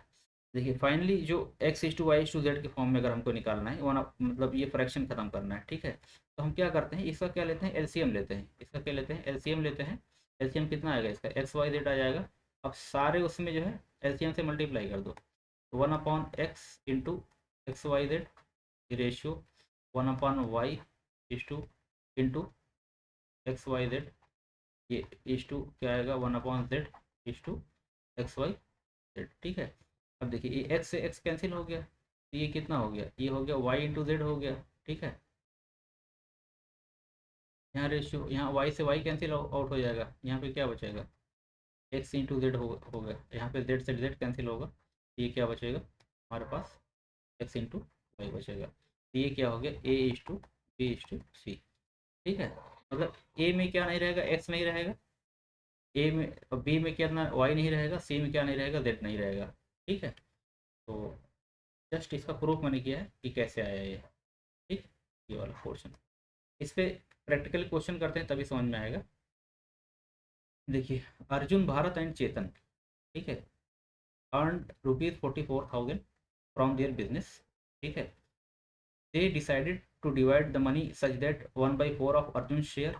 देखिए फाइनली जो X is to Y is to Z के फॉर्म में अगर हमको निकालना है वन, मतलब ये फ्रैक्शन खत्म करना है। ठीक है, तो हम क्या करते हैं, इसका क्या लेते हैं, एलसीएम लेते हैं, इसका क्या लेते हैं, एलसीएम लेते हैं। एलसीएम कितना आएगा इसका, एक्स वाई जेड आ जाएगा। अब सारे उसमें जो है एलसीएम से मल्टीप्लाई कर दो, one upon X into X Y Z ratio one upon Y is to into X Y Z, ये इज टू क्या आएगा, one upon Z is to X Y Z. ठीक है, अब देखिए ये एक्स से एक्स कैंसिल हो गया, तो ये कितना हो गया, ये हो गया वाई इंटू जेड हो गया। ठीक है, यहाँ रेशियो, यहाँ वाई से वाई कैंसिल आउट हो जाएगा, यहाँ पे क्या बचेगा, एक्स इंटू जेड हो गया, यहाँ पे जेड से जेड कैंसिल होगा, ये क्या बचेगा हमारे पास, एक्स इंटू वाई बचेगा। तो ये क्या हो गया, A is to B is to C. ठीक है, मतलब ए में क्या नहीं रहेगा, एक्स नहीं रहेगा, ए में बी में क्या ना वाई नहीं रहेगा, सी में क्या नहीं रहेगा, जेड नहीं रहेगा। ठीक है, तो जस्ट इसका प्रूफ मैंने किया है कि कैसे आया ये। ठीक, ये वाला पोर्शन, इस पे प्रैक्टिकल क्वेश्चन करते हैं तभी समझ में आएगा। देखिए अर्जुन, भारत एंड चेतन, ठीक है, अर्नड ₹44,000 फ्रॉम देयर बिजनेस। ठीक है, they decided to divide the money such that 1/4 of Arjun share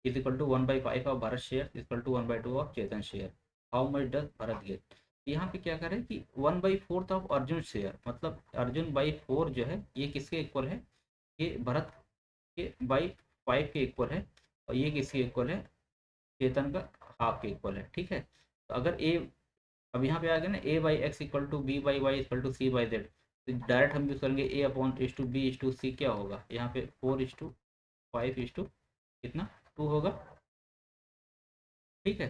is equal to 1/5 of Bharat share is equal to 1/2 of Chetan share. How much does Bharat get. यहाँ पे क्या करें कि 1/4 ऑफ अर्जुन शेयर, मतलब अर्जुन बाई 4 जो है ये किसके इक्वल है, ये भरत के बाई 5 के इक्वल है, और ये किसके इक्वल है, चेतन का हाफ के इक्वल है। ठीक है, तो अगर ए, अब यहाँ पे आ गया ना, A by X equal to B by Y equal to C by Z, तो डायरेक्ट हम यूज करेंगे A upon is to B is to C, क्या होगा यहाँ पे 4:5 इज टू कितना 2 होगा। ठीक है,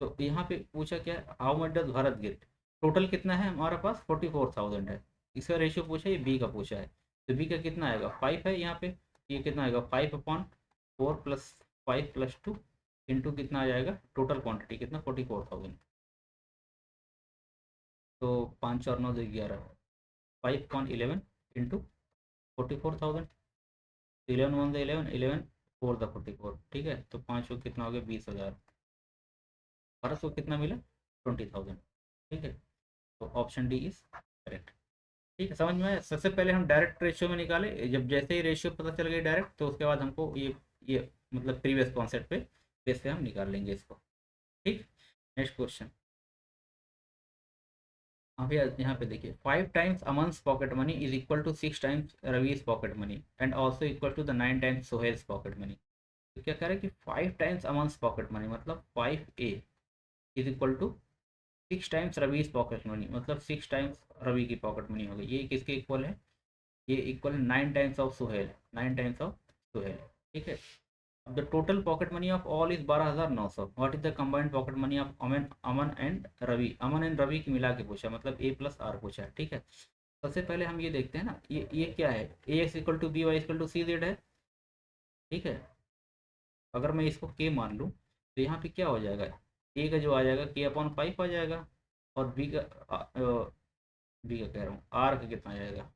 तो यहाँ पे पूछा क्या, how much does Bharat get, total कितना है हमारे पास 44,000 है, इसका रेशियो पूछा है, ये बी का पूछा है, तो बी का कितना आएगा 5 है यहाँ पे, ये कितना आएगा 5/4 प्लस 5 प्लस 2 इंटू कितना आ जाएगा, टोटल क्वांटिटी कितना 44,000, तो 5 और 9 11, 5/11 इंटू 44,000, 11 1 11 11 4 द 44। ठीक है, तो 5 को कितना हो गया 20,000, भारत को कितना मिला 20,000। ठीक है, तो ऑप्शन डी इज करेक्ट। ठीक है, समझ में आया। सबसे पहले हम डायरेक्ट रेशियो में निकाले, जब जैसे ही रेशियो पता चल गई डायरेक्ट, तो उसके बाद हमको ये मतलब प्रीवियस कॉन्सेप्ट पे बेस पे हम निकाल लेंगे इसको। ठीक, नेक्स्ट क्वेश्चन। अभी यहाँ पे देखिए 5 times Aman's pocket money is equal to 6 times Ravi's pocket money and also equal to the 9 times Sohail's pocket money. तो क्या कह रहे हैं कि 5 टाइम्स अमन्स पॉकेट मनी मतलब 5A is equal to 6 times Ravi's pocket money, मतलब 6 टाइम्स रवि की पॉकेट मनी होगी। ये किसके इक्वल है, ये equal 9 times of Suhel, 9 times of Suhel. ठीक है, अब the total pocket money of all is 12,900। What is the combined pocket money of Aman Aman and Ravi. Aman and Ravi की मिला के पूछा, मतलब ए प्लस आर पूछा है, ठीक है। सबसे पहले हम ये देखते हैं ना, ये क्या है, A X equal to B Y equal to C Z है, ठीक है। अगर मैं इसको के मान लूँ तो यहाँ पे क्या हो जाएगा, ए का जो आ जाएगा के अपॉन 5 आ जाएगा, और बी का कह रहा हूँ, आर का कितना आ जाएगा,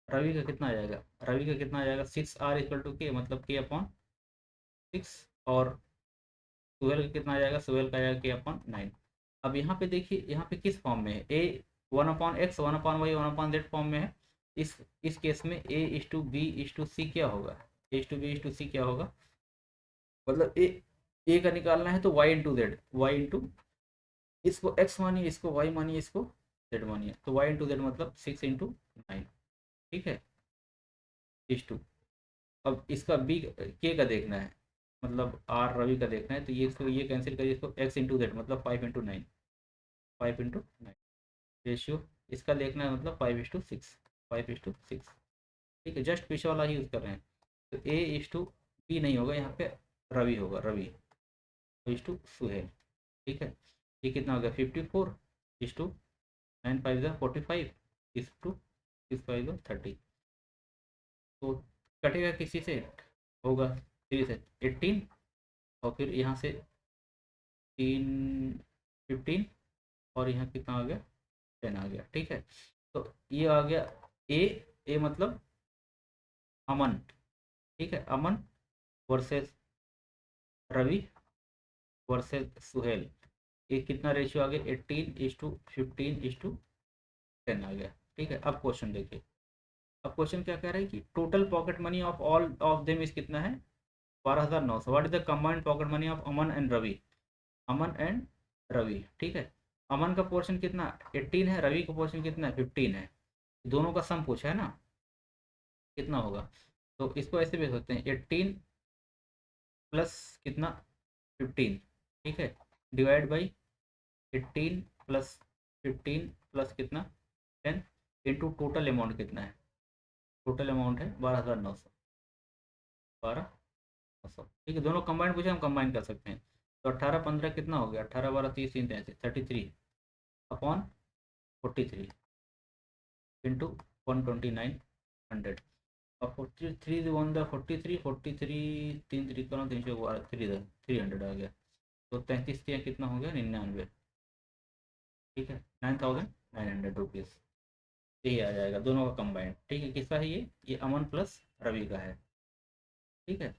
रवि का कितना आ जाएगा, रवि का कितना आ जाएगा 6 आर इक्वल टू के, मतलब के अपॉन 6, और ट्वेल्व का कितना आ जाएगा, ट्वेल्व का आ जाएगा के अपॉन 9। अब यहाँ पे देखिए, यहाँ पे किस फॉर्म में है, ए 1/x 1/y 1/z फॉर्म में है। इस केस में A is to B is to C क्या होगा, A is to B is to C क्या होगा, मतलब ए का निकालना है तो Y into Z, Y into, इसको एक्स मानिए, इसको वाई मानिए, इसको जेड मानिए, तो वाई इंटू जेड मतलब 6 × 9, ठीक है, इज टू। अब इसका बी के का देखना है, मतलब आर रवि का देखना है, तो ये इसको ये कैंसिल करिए, इसको एक्स इंटू जेड मतलब 5 × 9, 5 × 9 रेशियो। इसका देखना है मतलब 5:6, 5:6, ठीक है, जस्ट पीछे वाला ही यूज़ कर रहे हैं। तो ए इज टू बी नहीं होगा यहाँ पे, रवि होगा, रवि इज टू सुहेल, ठीक है। ये कितना हो गया 54 इज टू 9 × 5 = 45 इज टू 6 × 5 = 30, तो कटेगा किसी से, होगा 3 से 18, और फिर यहाँ से 3 15, और यहाँ कितना आ गया 10 आ गया, ठीक है। तो ये आ गया ए, ए मतलब अमन, ठीक है, अमन वर्सेस रवि वर्सेस सुहेल, ये कितना रेशियो आ गया 18:15:10 आ गया, ठीक है। अब क्वेश्चन देखिए, अब क्वेश्चन क्या कह रहा है कि total pocket money of all of them is कितना है 12,900। What is the combined pocket money of Aman and Ravi, Aman and Ravi, ठीक है। अमन का पोर्शन कितना 18 है, रवि का पोर्शन कितना है 15 है, दोनों का सम पूछा है ना, कितना होगा। तो इसको ऐसे भी सकते हैं 18 प्लस कितना 15, ठीक है, डिवाइड बाई 18 प्लस 15 प्लस कितना 10 इंटू टोटल अमाउंट कितना है, टोटल अमाउंट है 12,900, 12,900, ठीक है। दोनों कंबाइंड पूछे, हम कंबाइन कर सकते हैं। तो 18 15 कितना हो गया, 18 12 30 3 33 अपॉन 43 इंटू 12900, और 43 43 3 3 करो 312 300 आ गया, तो 33 कितना हो गया 99, ठीक है, 9,900 रुपीज़, यही आ जाएगा दोनों का कंबाइंड, ठीक है। किसका है ये अमन प्लस रवि का है, ठीक है।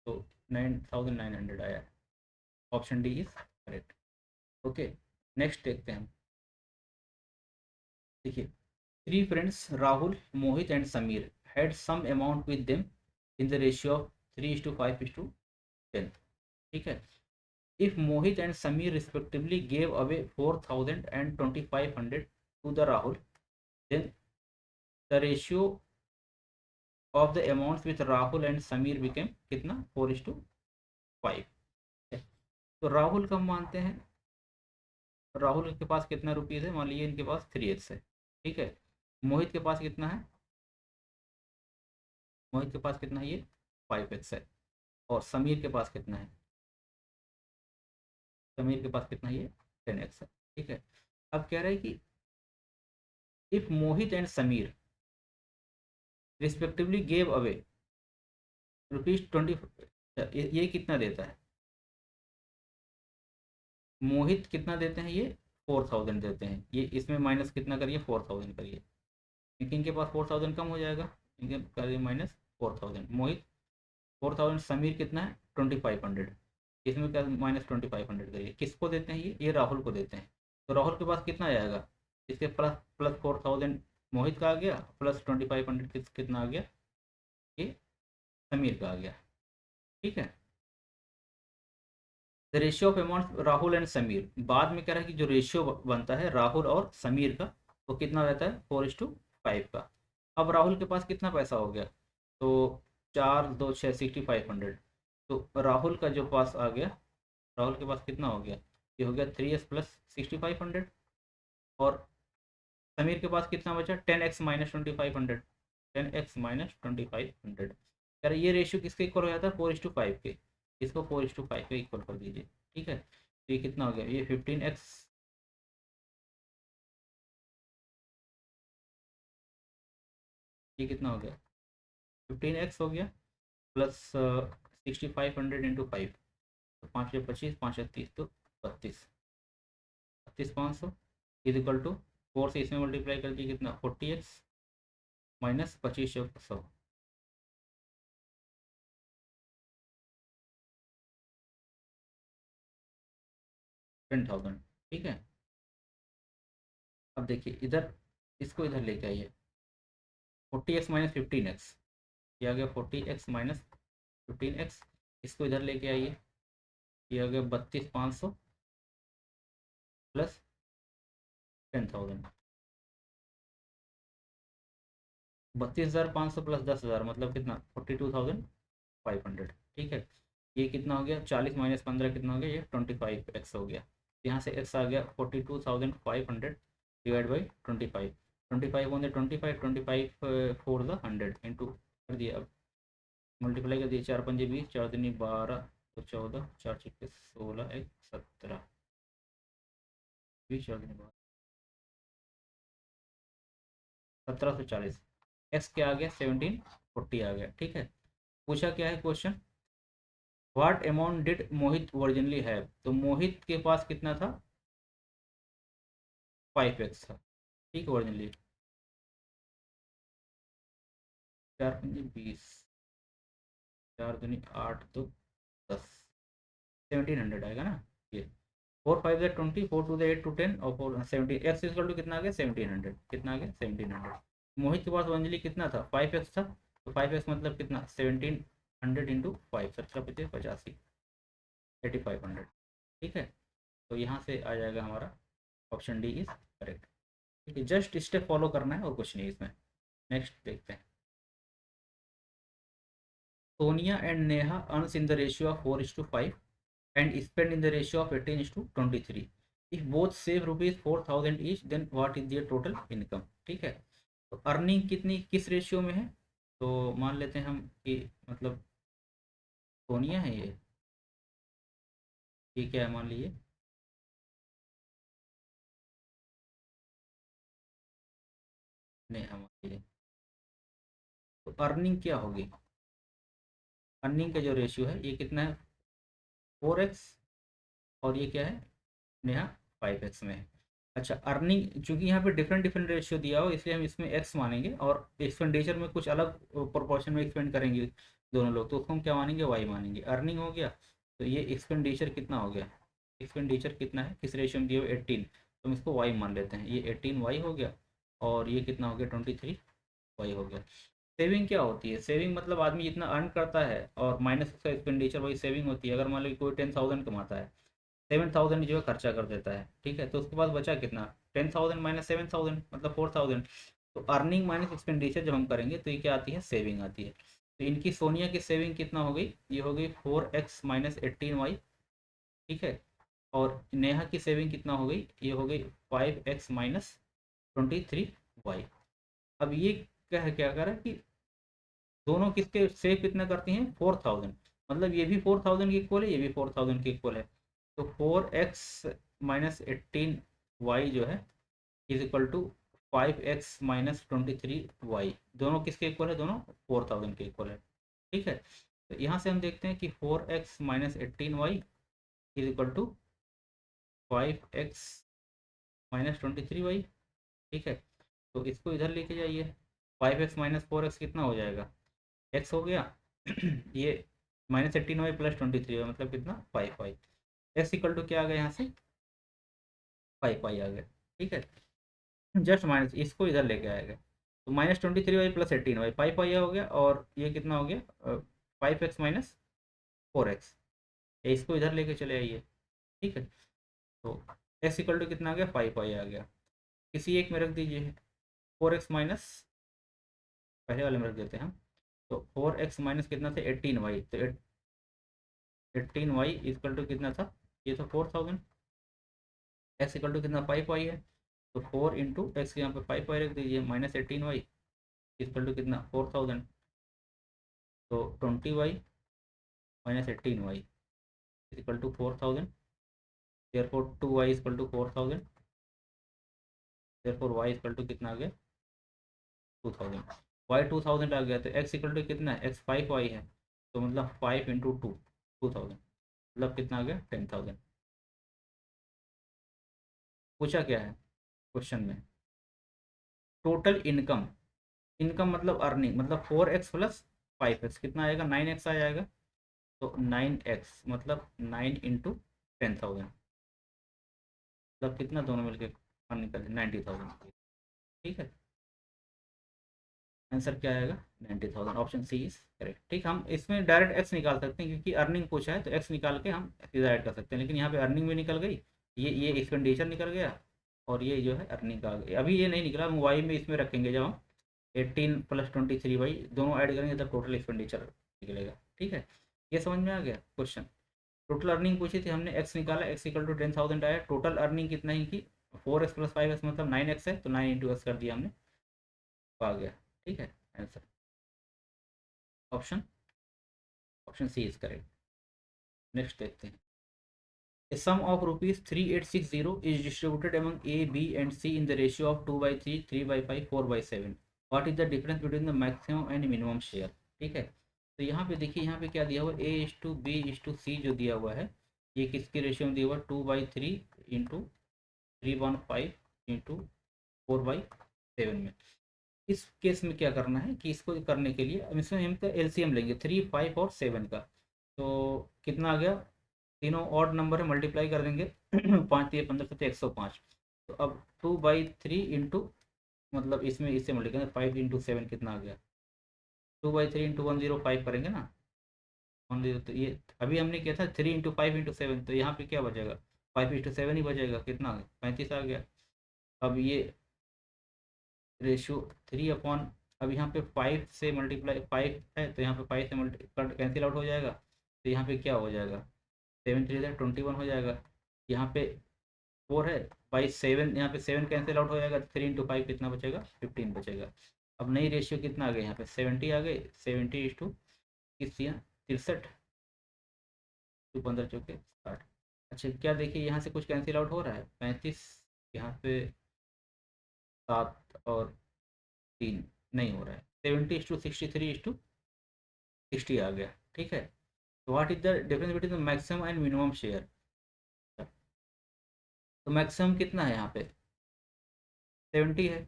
तो 9,900 आया, option D is correct, okay. Next देखते हैं हम, देखिए, three friends Rahul Mohit and Samir had some amount with them in the ratio of 3:5:10, ठीक है। If Mohit and Samir respectively gave away 4,000 and 2,500 to the Rahul, then the ratio of the amounts with Rahul and Samir became कितना 4:5, तो राहुल का हम मानते हैं, राहुल के पास कितना रुपीज़ है, मान लीजिए इनके पास 3x है, ठीक है। मोहित के पास कितना है, मोहित के पास कितना है ये 5x है, और समीर के पास कितना है, समीर के पास कितना है ये 10x है, ठीक है। अब कह रहा है कि if Mohit and Samir respectively gave away ₹20, ये कितना देता है, मोहित कितना देते हैं ये 4,000 देते हैं, ये इसमें माइनस कितना करिए 4,000 करिए, क्योंकि इनके पास 4,000 कम हो जाएगा, इनके करिए -4,000, मोहित 4,000, समीर कितना है 2,500, इसमें क्या -2,500 करिए, किसको देते हैं ये राहुल को देते हैं। तो राहुल के पास कितना आ जाएगा, इसके प्लस प्लस 4,000 मोहित का आ गया, प्लस 2,500 कितना आ गया, ये समीर का आ गया, ठीक है। The ratio of amount Rahul and Sameer, बाद में कह रहा है कि जो रेशियो बनता है राहुल और समीर का, वो कितना रहता है 4:5 का। अब राहुल के पास कितना पैसा हो गया, तो 4 2 6 6,500, तो राहुल का जो पास आ गया, राहुल के पास कितना हो गया, ये हो गया 3s प्लस 6,500, और समीर के पास कितना बचा, 10x - 2500, 10x - 2500। यार ये रेशियो किसके इक्वल हो जाता है, 4:5 के। इसको 4:5 के इक्वल कर दीजिए, ठीक है। तो ये कितना हो गया, ये 15x, ये कितना हो गया, 15x हो गया, प्लस 6500 इंटू 5, तो 5×25, 5×30, तो 32, 32,500 इज इक्वल टू 4 से इसमें मल्टीप्लाई कर दिए, कितना 40x माइनस 2500, 10,000, ठीक है। अब देखिए इधर, इसको इधर लेके आइए, 40x - 15x, ये आ गया 40x - 15x। इसको इधर लेके आइए, ये आ गया 32,500 प्लस 10,000, 32,500 प्लस 10,000 मतलब कितना, 42,500, ठीक है। ये कितना हो गया, 40 - 15 कितना हो गया, ये 25x हो गया। यहाँ से x आ गया 42,500 divide by 25, 25 on the 25, 25 four the 100 into कर दिया। अब मल्टीप्लाई कर दिए, 4×5 = 20, 4×3 = 12, तो 14, 4×6 = 16, 1 17, 20, 4×3 = 1740। एक्स क्या आ गया, 1740 आ गया, ठीक है। पूछा क्या है question, what amount did Mohit originally have, तो मोहित के पास कितना था, 5x था, ठीक है ओरिजिनली। 4×5 = 20, 4×2 = 8, तो 10, 1700 आएगा ना ये। 4×5 = 20, 4×2 = 8, 2 10, और 4 17 एक्स इक्वल टू कितना आ गया, 1700, कितना आ गया 1700। मोहित के पास ओरिजिनली कितना था, 5x था, तो 5x मतलब कितना, 1700 इंटू 5, 17×5 = 85, 8500, ठीक है। तो यहाँ से आ जाएगा हमारा ऑप्शन डी इज करेक्ट, ठीक है। जस्ट स्टेप फॉलो करना है और कुछ नहीं इसमें। नेक्स्ट देखते हैं, Sonia and Neha earns in the ratio of 4:5 and spend in the ratio of 18:23, if both save rupees 4,000 each, then what is their total income, ठीक है। तो अर्निंग कितनी किस रेशियो में है, तो मान लेते हैं हम कि मतलब सोनिया है ये क्या है मान लीजिए, नेहा मान लीजिए। तो अर्निंग क्या होगी, अर्निंग का जो रेशियो है ये कितना है, 4x, और ये क्या है, नेहा 5x में है। अच्छा अर्निंग, चूंकि यहाँ पे डिफरेंट डिफरेंट रेशियो दिया हो इसलिए हम इसमें x मानेंगे, और एक्सपेंडिचर में कुछ अलग प्रोपोर्शन में एक्सपेंड करेंगे दोनों लोग, तो उसको हम क्या मानेंगे, y मानेंगे। अर्निंग हो गया, तो ये एक्सपेंडिचर कितना हो गया, एक्सपेंडिचर कितना है, किस रेशियो में दिया हो 18, तो हम इसको y मान लेते हैं, ये 18y हो गया, और ये कितना हो गया 23y हो गया। सेविंग क्या होती है, सेविंग मतलब आदमी जितना अर्न करता है और माइनस उसका एक्सपेंडिचर, वही सेविंग होती है। अगर मान लो कोई 10,000 कमाता है, 7,000 जो है खर्चा कर देता है, ठीक है, तो उसके पास बचा कितना, 10,000 माइनस 7,000 मतलब 4,000। तो अर्निंग माइनस एक्सपेंडिचर जब हम करेंगे तो ये क्या आती है, सेविंग आती है। तो इनकी सोनिया की सेविंग कितना हो गई, ये हो गई 4x - 18y, ठीक है। और नेहा की सेविंग कितना हो गई, ये हो गई 5x - 23y। अब ये क्या कर रहा है कि दोनों किसके सेव कितना करती हैं, 4,000, मतलब ये भी 4,000 के इक्वल है, ये भी 4,000 के इक्वल है। तो 4x - 18y जो है is equal to 5x - 23y, दोनों किसके इक्वल है, दोनों 4,000 के इक्वल है, ठीक है। तो यहाँ से हम देखते हैं कि 4x - 18y is equal to 5x - 23y, ठीक है। तो इसको इधर लेके जाइए, 5x - 4x कितना हो जाएगा, एक्स हो गया ये -18y प्लस 23y मतलब कितना, 5y। एक्स इक्वल टू क्या आ गया यहाँ से, 5y आ गया, ठीक है। जस्ट माइनस इसको इधर लेके आएगा, तो -23y प्लस 18y 5y हो गया, और ये कितना हो गया 5x - 4x, इसको इधर लेके चले आइए, ठीक है। तो एक्स इक्वल टू कितना आ गया, 5y आ गया, किसी एक में रख दीजिए, 4x माइनस, पहले वाले में रख देते हैं हम। तो 4x माइनस कितना था 18y, तो 18y इक्वल टू कितना था, ये तो 4,000, एक्स इक्वल टू कितना 5y है, तो 4 इंटू एक्स यहाँ पे 5y रख दीजिए, -18y इक्वल टू कितना 4000, तो 20y -18y equal to 4000, therefore 2y equal to 4000, therefore y equal to कितना आ गया 2000, y 2000 आ गया, तो x इक्वल टू कितना है, x 5y है, तो मतलब 5 इंटू 2000 मतलब कितना आ गया 10,000। पूछा क्या है क्वेश्चन में, टोटल इनकम, इनकम मतलब अर्निंग, मतलब 4x प्लस 5x कितना आएगा 9x आ जाएगा, तो 9x मतलब 9 इंटू 10,000 मतलब कितना, दोनों मिलके निकल 90,000। ठीक है, आंसर क्या आएगा 90,000, ऑप्शन सी इज करेक्ट। ठीक, हम इसमें डायरेक्ट एक्स निकाल सकते हैं क्योंकि अर्निंग पूछा है, तो एक्स निकाल के हम सीधा ऐड कर सकते हैं, लेकिन यहाँ पे अर्निंग भी निकल गई, ये एक्सपेंडिचर निकल गया, और ये जो है अर्निंग का आ गया। अभी ये नहीं निकला, हम वाई में इसमें रखेंगे, जब हम 18 प्लस 23y दोनों ऐड करेंगे तब टोटल एक्सपेंडिचर निकलेगा। ठीक है, ये समझ में आ गया क्वेश्चन। टोटल अर्निंग पूछी थी हमने, एक्स निकाला, एक्स इक्वल टू 10,000 आया, टोटल अर्निंग कितना ही की 4x प्लस 5x मतलब 9x है, तो 9 इंटू एक्स कर दिया हमने, तो आ गया। ठीक है, answer option option C is correct. Next देखते हैं, A sum of rupees 3860 is distributed among A, B and C in the ratio of 2/3, 3/5, 4/7. What is the difference between the maximum and minimum share? ठीक है, तो यहाँ पे देखिए, यहाँ पे क्या दिया हुआ A is to B is to C जो दिया हुआ है, ये किसके रेशियो में दिया हुआ 2/3 इंटू 3/5 इंटू 4/7 में। इस केस में क्या करना है कि इसको करने के लिए इसमें हम एलसीएम लेंगे 3, 5 और 7 का, तो कितना आ गया, तीनों ऑड नंबर है, मल्टीप्लाई कर देंगे 5 3 15 7 105, तो अब 2/3 इंटू मतलब इसमें इससे मल्टीप्लाई 5 इंटू 7 कितना आ गया 2/3 इंटू 105 करेंगे ना 10, तो ये अभी हमने किया था 3 इंटू 5 इंटू 7, तो यहाँ पे क्या बचेगा 5 इंटू 7 ही बचेगा, कितना 35 आ गया। अब ये रेशियो 3 अपॉन, अब यहाँ पे 5 से मल्टीप्लाई 5 है, तो यहाँ पे 5 से मल्टी कैंसिल आउट हो जाएगा, तो यहाँ पे क्या हो जाएगा 7 3 21 हो जाएगा, यहाँ पे 4 है, बाई 7 यहाँ पे 7 कैंसिल आउट हो जाएगा, 3 इंटू 5 कितना बचेगा 15 बचेगा। अब नई रेशियो कितना आ गया यहाँ पे 70 आ गए, 70 इज टू किस 63, टू 15 चौके 60। अच्छा क्या देखिए, यहाँ से कुछ कैंसिल आउट हो रहा है 35, यहाँ पे 7 और 3 नहीं हो रहा है, 70 इज टू 63 इज टू 60 आ गया। ठीक है, तो what is the difference between the maximum and minimum share, तो मैक्सिमम कितना है यहाँ पे 70 है,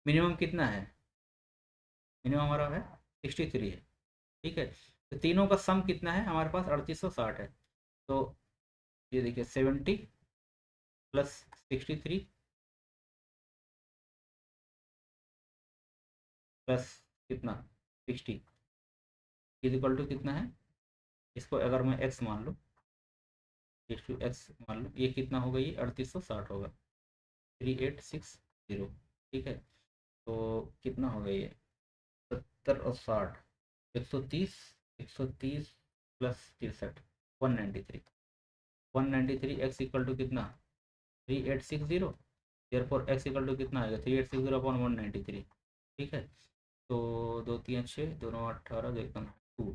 मिनिमम कितना है, मिनिमम हमारा है 63 है। ठीक है, तो तीनों का सम कितना है हमारे पास 3860 है, तो ये देखिए 70 प्लस 63 प्लस कितना 60 इज इक्वल टू कितना है, इसको अगर मैं एक्स मान लूँ, एक्स मान लो, ये कितना होगा, ये 3860 होगा, 3860। ठीक है, तो कितना होगा ये 70 और 60, 130, 130 प्लस 63 193, 193 एक्स इक्वल टू कितना 3860, देयरफॉर एक्स इक्वल टू कितना आएगा 3860 अपॉन 193। ठीक है, तो 2 3 6 दोनों 18, तो एकदम 2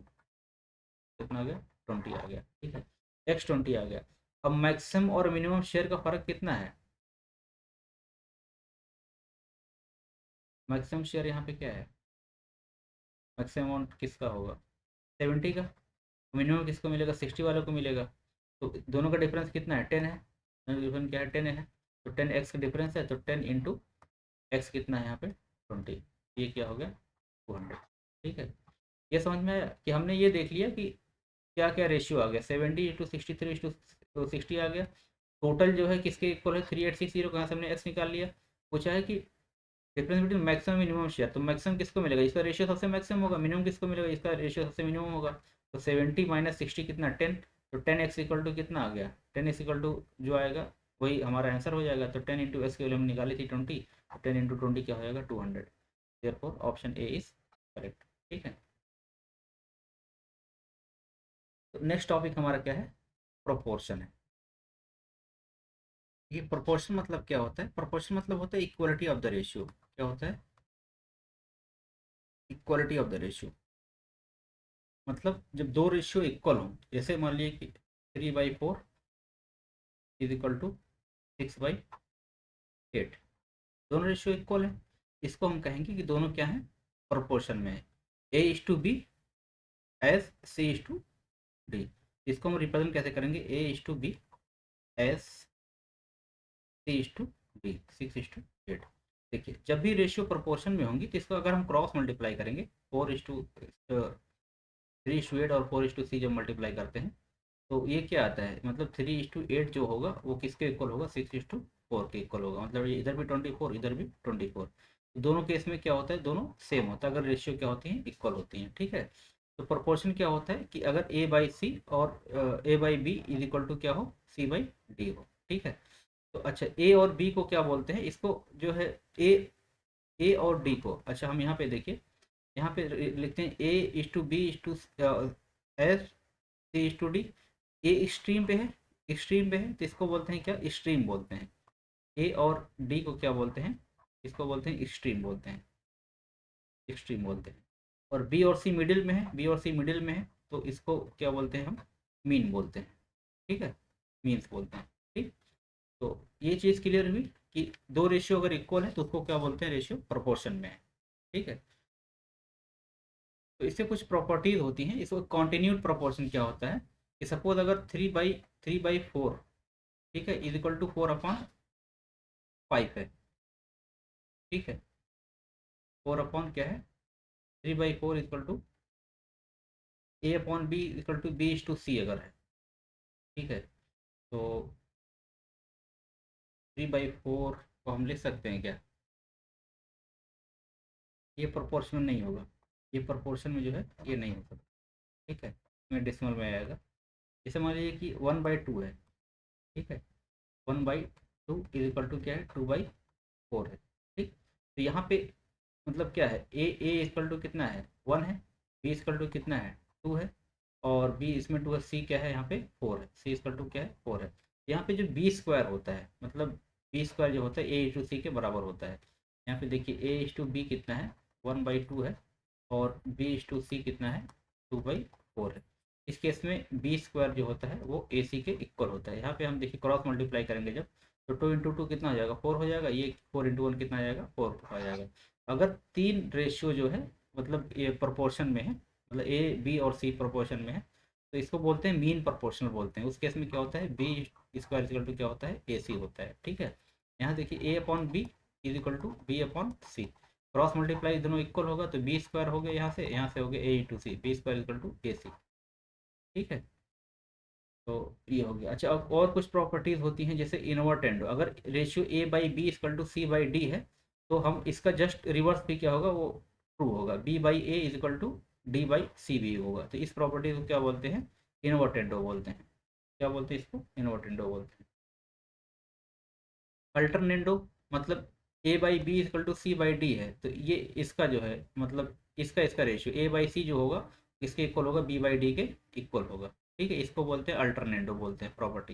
कितना आ गया 20 आ गया। ठीक है, एक्स 20 आ गया। अब मैक्सिमम और मिनिमम शेयर का फर्क कितना है, मैक्सिमम शेयर यहाँ पे क्या है, मैक्सिमम अमाउंट किसका होगा 70 का, मिनिमम किसको मिलेगा 60 वालों को मिलेगा, तो दोनों का डिफरेंस कितना है 10 है, डिफरेंस क्या है 10 है, तो 10x का डिफरेंस है, तो 10 इंटू एक्स कितना है यहाँ पे 20, ये क्या हो गया 200। ठीक है, ये समझ में आया कि हमने ये देख लिया कि क्या क्या रेशियो आ गया 70 इंटू 63 इंटू 60 आ गया, टोटल जो है किसके इक्वल है 3860, कहाँ से हमने एक्स निकाल लिया। पूछा है कि difference between maximum minimum share, तो मैक्सिमम किसको मिलेगा, इसका रेशियो सबसे मैक्सिमम होगा, मिनिमम किसको मिलेगा, इसका रेशियो सबसे मिनिमम होगा, तो 70 माइनस 60 कितना 10, तो 10x इक्वल टू कितना आ गया 10x इक्वल टू जो आएगा वही हमारा आंसर हो जाएगा, तो 10 इंटू एक्स की वैल्यू हम निकाली थी 20, 10 इंटू 20 क्या हो जाएगा 200, therefore option A is correct. ठीक है, तो नेक्स्ट टॉपिक हमारा क्या है, प्रोपोर्शन है। ये प्रोपोर्शन मतलब क्या होता है? प्रोपोर्शन मतलब होता है इक्वलिटी ऑफ द रेशियो। क्या होता है? इक्वलिटी ऑफ द रेशियो मतलब जब दो रेशियो इक्वल हों, जैसे मान लीजिए कि 3/4 इज इक्वल टू 6/8, दोनों रेशियो इक्वल है, इसको हम कहेंगे कि दोनों क्या है? प्रोपोर्शन में है। A/B as C/D। इसको हम रिप्रेजेंट कैसे करेंगे? A/B as C/D, 6:8। देखिए जब भी रेशियो प्रोपोर्शन में होंगी तो इसको अगर हम क्रॉस मल्टीप्लाई करेंगे, 3:8 और 4:C जब मल्टीप्लाई करते हैं तो ये क्या आता है? मतलब 3:8 जो होगा वो किसके इक्वल होगा? 6:4 के इक्वल होगा। मतलब ये इधर भी 24, इधर भी 24। दोनों केस में क्या होता है? दोनों सेम होता है अगर रेशियो क्या होती है? इक्वल होती हैं। ठीक है। तो प्रोपोर्शन क्या होता है कि अगर A/C और A/B इज इक्वल टू क्या हो? C/D हो। ठीक है। तो अच्छा, ए और बी को क्या बोलते हैं? इसको जो है ए ए और डी को, अच्छा हम यहाँ पे देखिए, यहाँ पे लिखते हैं A/B एस C/D। ए एक्सट्रीम पे है, एक्सट्रीम पे है तो इसको बोलते हैं क्या? एक्सट्रीम बोलते हैं। ए और डी को क्या बोलते हैं? इसको बोलते हैं एक्सट्रीम बोलते हैं, एक्सट्रीम बोलते हैं। और बी और सी मिडिल में है, बी और सी मिडिल में है तो इसको क्या बोलते हैं? हम मीन बोलते हैं। ठीक है, मीन्स बोलते हैं। ठीक। तो ये चीज़ क्लियर हुई कि दो रेशियो अगर इक्वल है तो उसको क्या बोलते हैं? रेशियो प्रोपोर्शन में है। ठीक है। तो इससे कुछ प्रॉपर्टीज होती हैं। इसको कॉन्टिन्यूड प्रोपोर्शन क्या होता है कि सपोज अगर 3/4, ठीक है, इज इक्वल टू 4/5 है। ठीक है, 4 क्या है? 3/4 equal to A/B equal to B/C अगर है। ठीक है। तो 3/4 को हम लिख सकते हैं क्या? ये प्रोपोर्शनल नहीं होगा, ये प्रोपोर्शन में जो है ये नहीं हो सकता। ठीक है, इसमें डेसिमल में आएगा। जैसे मान लीजिए कि 1/2 है। ठीक है, 1/2 इज इक्वल टू क्या है? 2/4 है। ठीक। तो यहाँ पे मतलब क्या है? ए इक्वल टू कितना है? 1 है। बी इक्वल टू कितना है? 2 है। और बी इसमें 2 है। सी क्या है? यहाँ पे 4 है। सी इक्वल टू क्या है? 4 है। यहाँ पे जो बी स्क्वायर होता है, मतलब बी स्क्वायर जो होता है A/C के बराबर होता है। यहाँ पे देखिए A/B कितना है? 1/2 है। और B/C कितना है? 2/4 है। इस केस में बी स्क्वायर जो होता है वो AC के इक्वल होता है। यहाँ पे हम देखिए क्रॉस मल्टीप्लाई करेंगे जब, तो 2 × 2 कितना हो जाएगा? 4 हो जाएगा। ये 4 × 1 कितना आ जाएगा? 4 आ जाएगा। अगर तीन रेशियो जो है मतलब ये प्रोपोर्शन में है, मतलब A, B और C प्रोपोर्शन में है, तो इसको बोलते हैं मीन प्रोपोर्शनल बोलते हैं। उस केस में क्या होता है? B² इक्वल टू क्या होता है? AC होता है। ठीक है। यहाँ देखिए A/B is equal to B/C, cross multiply दोनों इक्वल होगा तो B² हो गया, यहाँ से हो गया A × C, B² equal to AC। ठीक है। तो ये हो गया। अच्छा, अब और कुछ प्रॉपर्टीज होती हैं जैसे इनवर्टेंडो। अगर ratio A/B equal to C/D है तो हम इसका जस्ट रिवर्स भी क्या होगा? वो ट्रू होगा। B/A is equal to D/C भी होगा। तो इस प्रॉपर्टी को क्या बोलते हैं? इनवर्टेंडो बोलते हैं। क्या बोलते हैं इसको? इनवर्टेंडो बोलते हैं। अल्टरनेंडो मतलब A/B इक्वल टू C/D है तो ये इसका जो है मतलब इसका रेशियो A/C जो होगा इसके इक्वल होगा B/D के इक्वल होगा। ठीक है, इसको बोलते हैं अल्टरनेंडो बोलते हैं प्रॉपर्टी।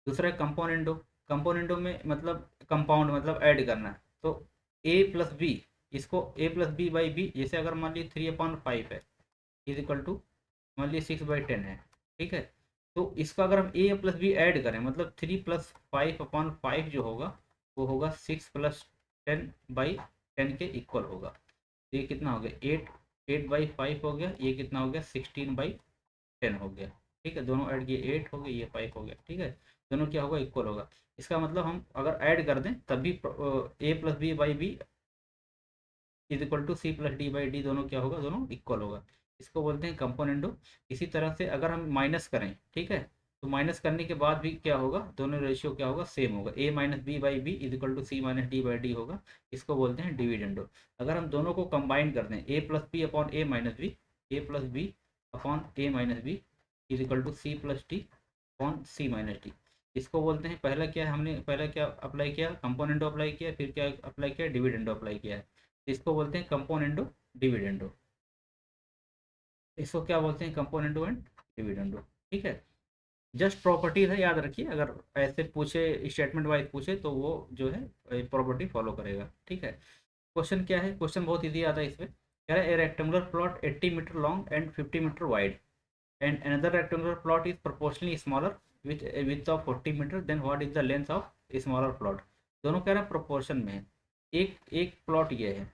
दूसरा है कंपोनेंडो। कंपोनेंडो में मतलब कंपाउंड मतलब ऐड करना है। तो A+B, इसको A+B/B, जैसे अगर मान लीजिए 3/5 है इज इक्वल टू मान लीजिए 6/10 है। ठीक है। तो इसका अगर हम A+B ऐड करें मतलब 3+5/5 जो होगा वो होगा 6+10/10 के इक्वल होगा। तो ये कितना हो गया? 8/5 हो गया। ये कितना हो गया? 16/10 हो गया। ठीक है, दोनों ऐड किए 8 हो गए, ये 5 हो गया। ठीक है, दोनों क्या होगा? इक्वल होगा। इसका मतलब हम अगर ऐड कर दें तब भी A+B/B is equal to C+D/D दोनों क्या होगा? दोनों इक्वल होगा। इसको बोलते हैं कंपोनेंडो। इसी तरह से अगर हम माइनस करें, ठीक है, तो माइनस करने के बाद भी क्या होगा? दोनों रेशियो क्या होगा? सेम होगा। A-B/B is equal to C-D/D होगा। इसको बोलते हैं डिविडेंडो। अगर हम दोनों को कंबाइन कर दें A+B/A-B, A+B/A-B is equal to C+D/C-D, इसको बोलते हैं, पहला क्या है? हमने पहला क्या अप्लाई किया? कंपोनेंडो अप्लाई किया। फिर क्या अप्लाई किया? डिविडेंडो अप्लाई किया है। इसको बोलते हैं कंपोनेंडो डिविडेंडो। इसको क्या बोलते हैं? Componendo and dividendo. ठीक है। जस्ट प्रॉपर्टीज है, याद रखिए। अगर ऐसे पूछे स्टेटमेंट वाइज पूछे तो वो जो है प्रॉपर्टी फॉलो करेगा, ठीक है। क्वेश्चन क्या है, क्वेश्चन बहुत इजी आता है इसमें। कह रहा है a rectangular plot 80 metre long and 50 metre wide and another rectangular plot is proportionally smaller with with of 40 metre, then what is the length of smaller plot. दोनों कह रहा है प्रोपोर्शन में है। एक एक प्लॉट ये है,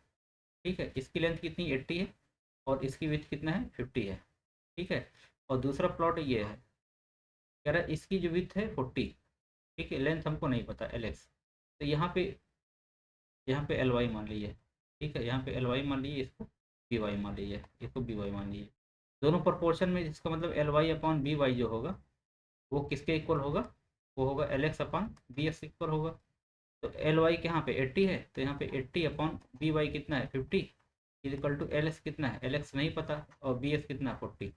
ठीक है, इसकी लेंथ कितनी 80 है और इसकी विथ कितना है 50 है, ठीक है। और दूसरा प्लॉट ये है, कह रहा है इसकी जो विथ है 40, ठीक है, लेंथ हमको नहीं पता एल एक्स। तो यहाँ पे एल वाई मान लीजिए, ठीक है, यहाँ पे एल वाई मान लीजिए, इसको बी वाई मान लीजिए, इसको बी वाई मान लीजिए। दोनों प्रोपोर्शन में, जिसका मतलब L Y upon B Y जो होगा वो किसके इक्वल होगा, वो होगा L X upon B X equal होगा। तो एल वाई के यहाँ पे 80 है, तो यहाँ पे 80 अपॉन बी वाई कितना है 50 is equal to L X कितना है, एल एक्स नहीं पता और बी एक्स कितना है 40।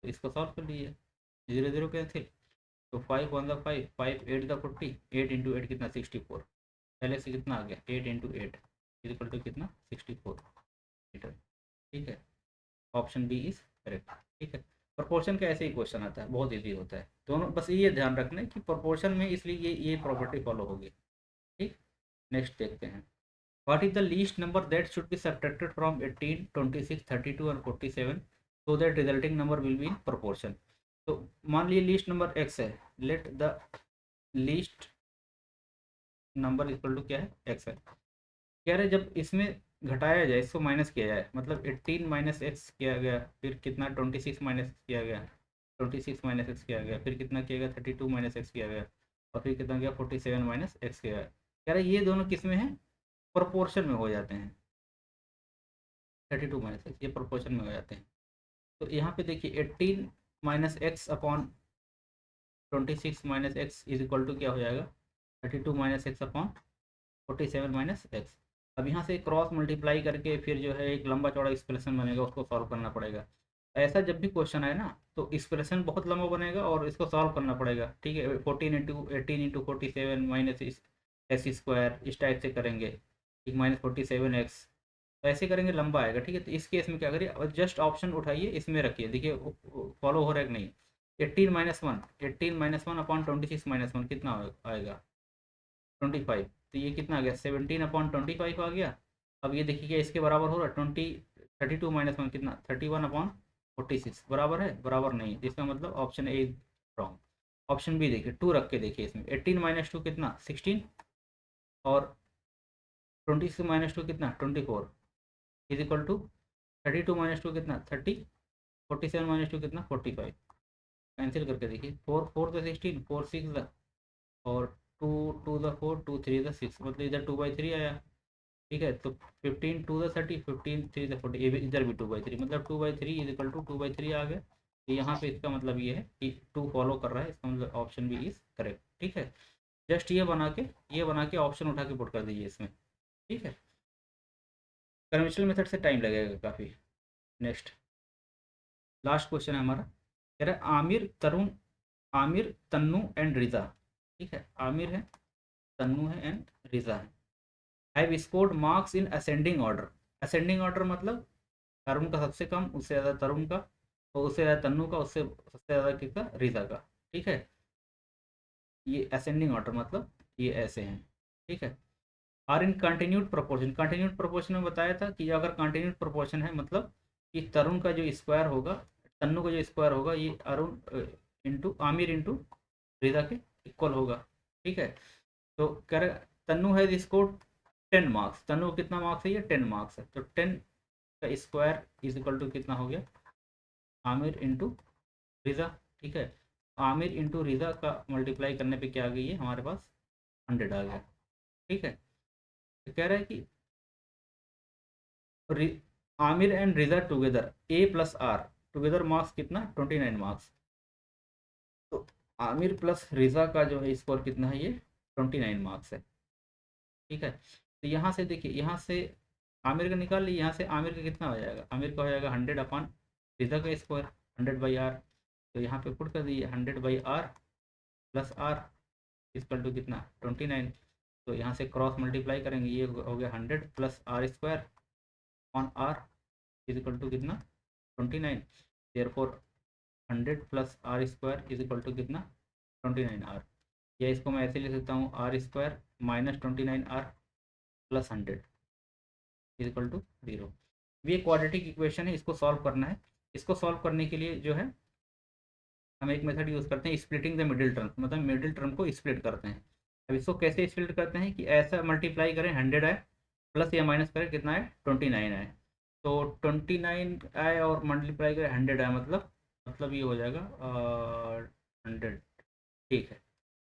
तो इसको सॉल्व कर लीजिए, जीरो जीरो कैंसिल, तो 5 1 द 5, 5 8 द 40, 8 इंटू 8 कितना 64, एल एक्स कितना आ गया 8 इंटू 8 इज इक्वल टू कितना 64 मीटर, ठीक है। ऑप्शन बी इज करेक्ट, ठीक है। प्रोपोर्शन का ऐसे ही क्वेश्चन आता है, बहुत इजी होता है दोनों, बस ये ध्यान रखना है कि प्रोपोर्शन में, इसलिए ये प्रॉपर्टी फॉलो होगी, ठीक। नेक्स्ट देखते हैं, what is the least number that should be subtracted from 18 26 32 और 47 so that resulting number will be in proportion. तो मान लीजिए लीस्ट नंबर एक्स है, let the least number equal to क्या है एक्स है। कह रहे जब इसमें घटाया जाए, इसको माइनस किया जाए, मतलब 18 माइनस एक्स किया गया, फिर कितना 26 माइनस किया गया, 26 माइनस एक्स किया गया, फिर कितना किया गया 32 माइनस एक्स किया गया, और फिर कितना गया 47 माइनस एक्स किया गया। कह रहे ये दोनों किस में है, प्रोपोर्शन में हो जाते हैं। 32 माइनस एक्स ये प्रोपोर्शन में हो जाते हैं। तो यहाँ पे देखिए 18 minus X upon 26 minus X is equal to क्या हो जाएगा, 32 minus X upon 47 minus X. अब यहाँ से क्रॉस मल्टीप्लाई करके फिर जो है एक लंबा चौड़ा एक्सप्रेशन बनेगा, उसको सॉल्व करना पड़ेगा। ऐसा जब भी क्वेश्चन आए ना, तो एक्सप्रेशन बहुत लंबा बनेगा और इसको सॉल्व करना पड़ेगा, ठीक है। 14 into 18 into 47 minus x square, इस टाइप से करेंगे, ठीक, माइनस 47 एक्स, तो ऐसे करेंगे लंबा आएगा, ठीक है। तो इस केस में क्या करिए, और जस्ट ऑप्शन उठाइए, इसमें रखिए, देखिए फॉलो हो रहा है कि नहीं। 18 - 1 अपॉन 26 - 1 कितना आएगा 25, तो ये कितना आ गया 17/25 आ गया। अब ये देखिए इसके बराबर हो रहा है 32 - 1 कितना 31/46 बराबर है, बराबर नहीं, जिसका मतलब option A wrong. Option B देखिए 2 रख के देखिए, इसमें 18 - 2 कितना 16 और 26 - 2 कितना 24 इज इक्वल टू 32 - 2 कितना 30, 47 - 2 कितना 45। कैंसिल करके देखिए, 4 4 द 16, 4 6 द, और 2 2 द 4, 2 3 द 6, मतलब इधर 2/3 आया, ठीक है। तो 15 2 द 30, 15 3 द 40, इधर भी 2/3, मतलब 2/3 इज इक्वल टू 2/3 आ गया। तो यहाँ पे इसका मतलब ये है कि 2 फॉलो कर रहा है, इसका मतलब ऑप्शन बी इज करेक्ट, ठीक है। जस्ट ये बना के ऑप्शन उठा के पुट कर दीजिए इसमें, ठीक है। कन्वेंशनल मेथड से टाइम लगेगा काफ़ी। नेक्स्ट लास्ट क्वेश्चन है हमारा, कह रहा है आमिर तन्नू एंड रिजा, ठीक है, आमिर है, तन्नू है एंड रिजा है, have scored marks in ascending order. Ascending order मतलब तरुण का सबसे कम, उससे ज़्यादा तरुण का, और उससे ज़्यादा तन्नू का, उससे सबसे ज़्यादा किसका रिजा का, ठीक है। ये असेंडिंग ऑर्डर मतलब ये ऐसे हैं, ठीक है। Are in continued proportion, continued proportion में बताया था कि अगर कंटिन्यूड प्रोपोर्शन है मतलब कि तरुण का जो स्क्वायर होगा, तन्नू का जो स्क्वायर होगा, ये अरुण इंटू आमिर इंटू रिदा के इक्वल होगा, ठीक है। तो कह रहे तन्नू है इसको 10 मार्क्स, तन्नू को कितना मार्क्स है, ये 10 मार्क्स है, तो 10 का स्क्वायर इज इक्वल टू कितना हो गया आमिर इंटू रिजा, ठीक है। आमिर इंटू रिजा का मल्टीप्लाई करने पे क्या आ गई है हमारे पास 100 आ गया, ठीक है। तो कह रहा है कि Aamir and Riza together A plus R together marks कितना 29 मार्क्स। तो आमिर प्लस रिजा का जो है स्कोर कितना है, ये 29 मार्क्स है, ठीक है। तो यहाँ से देखिए, यहाँ से आमिर का निकाल लीजिए, यहाँ से आमिर का कितना हो जाएगा, आमिर का हो जाएगा 100 अपॉन रिजा का स्क्वायर 100/r। तो यहाँ पे पुट कर दीजिए 100/r plus are equal to कितना 29। तो यहाँ से क्रॉस मल्टीप्लाई करेंगे, ये हो गया 100 plus R square on R is equal to कितना 29। Therefore 100 plus R square is equal to कितना 29r, या इसको मैं ऐसे लिख सकता हूँ r² minus 29r plus 100 is equal to 0। ये क्वाड्रेटिक इक्वेशन है, इसको सॉल्व करना है। इसको सॉल्व करने के लिए जो है हम एक मेथड यूज़ करते हैं, स्प्लिटिंग द मिडिल टर्म, मतलब मिडिल टर्म को स्प्लिट करते हैं। अब इसको कैसे स्प्लिट करते हैं कि ऐसा मल्टीप्लाई करें 100 आए, प्लस या माइनस करें कितना आए 29 आए। तो 29 आए और मल्टीप्लाई करें 100 आए, मतलब ये हो जाएगा 100, ठीक है।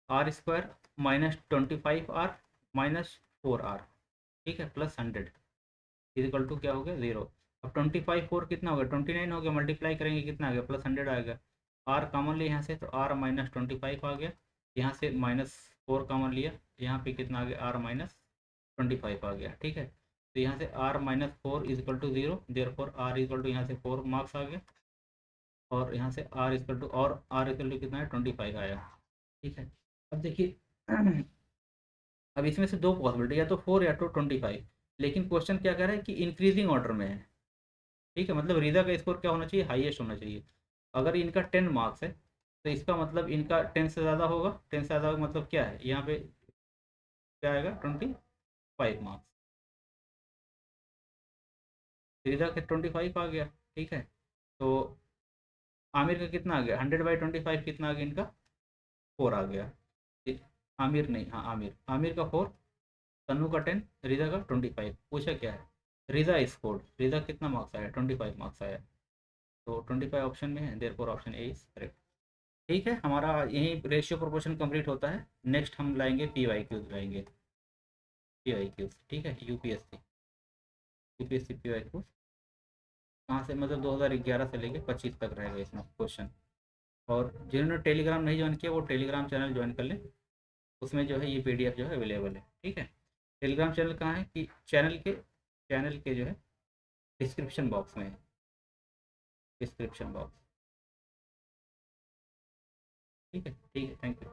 r² minus 25r minus 4r, ठीक है, प्लस 100 इज इक्वल टू क्या हो गया 0। अब 25 4 कितना हो गया 29 हो गया, मल्टीप्लाई करेंगे कितना आ गया प्लस 100 आ गया। आर कॉमन लिया यहाँ से तो आर माइनस 25 आ गया, यहाँ से माइनस 4 कॉमन लिया, यहाँ पे कितना आ गया आर माइनस 25 आ गया, ठीक है। तो यहाँ से R minus 4 is equal to 0, therefore R is equal to यहाँ से 4 मार्क्स आ गया, और यहाँ से आर इज इक्वल टू, और आर इज इक्वल टू कितना है 25 आया, ठीक है। अब देखिए अब इसमें से दो पॉसिबिलिटी, या तो 4 या तो 25, लेकिन क्वेश्चन क्या कह रहा है कि इंक्रीजिंग ऑर्डर में है, ठीक है। मतलब रिदा का स्कोर क्या होना चाहिए, हाईएस्ट होना चाहिए। अगर इनका 10 मार्क्स है तो इसका मतलब इनका 10 से ज़्यादा होगा, 10 से ज़्यादा मतलब क्या है, यहाँ पे क्या आएगा 25 मार्क्स, रिदा के 25 आ गया, ठीक है। तो आमिर का कितना आ गया 100/25 कितना आ गया इनका 4 आ गया, ठीक। आमिर नहीं, हाँ आमिर, आमिर का 4, तन्नू का 10, रिदा का 25। पूछा क्या है, रिदा स्कोर, रिदा कितना मार्क्स आया 25 मार्क्स आया, तो 25 ऑप्शन में है, therefore option A is correct. ठीक है, हमारा यही रेशियो प्रोपोर्शन कंप्लीट होता है। नेक्स्ट हम लाएंगे PYQs लाएंगे, PYQs, ठीक है। यूपीएससी PYQs कहाँ से, मतलब 2011 से लेके 25 तक रहेगा इसमें क्वेश्चन। और जिन्होंने टेलीग्राम नहीं ज्वाइन किया वो टेलीग्राम चैनल ज्वाइन कर लें, उसमें जो है ये PDF जो है अवेलेबल है, ठीक है। टेलीग्राम चैनल कहाँ है कि चैनल के जो है डिस्क्रिप्शन बॉक्स में है, डिस्क्रिप्शन बॉक्स, ठीक है, ठीक है, थैंक यू।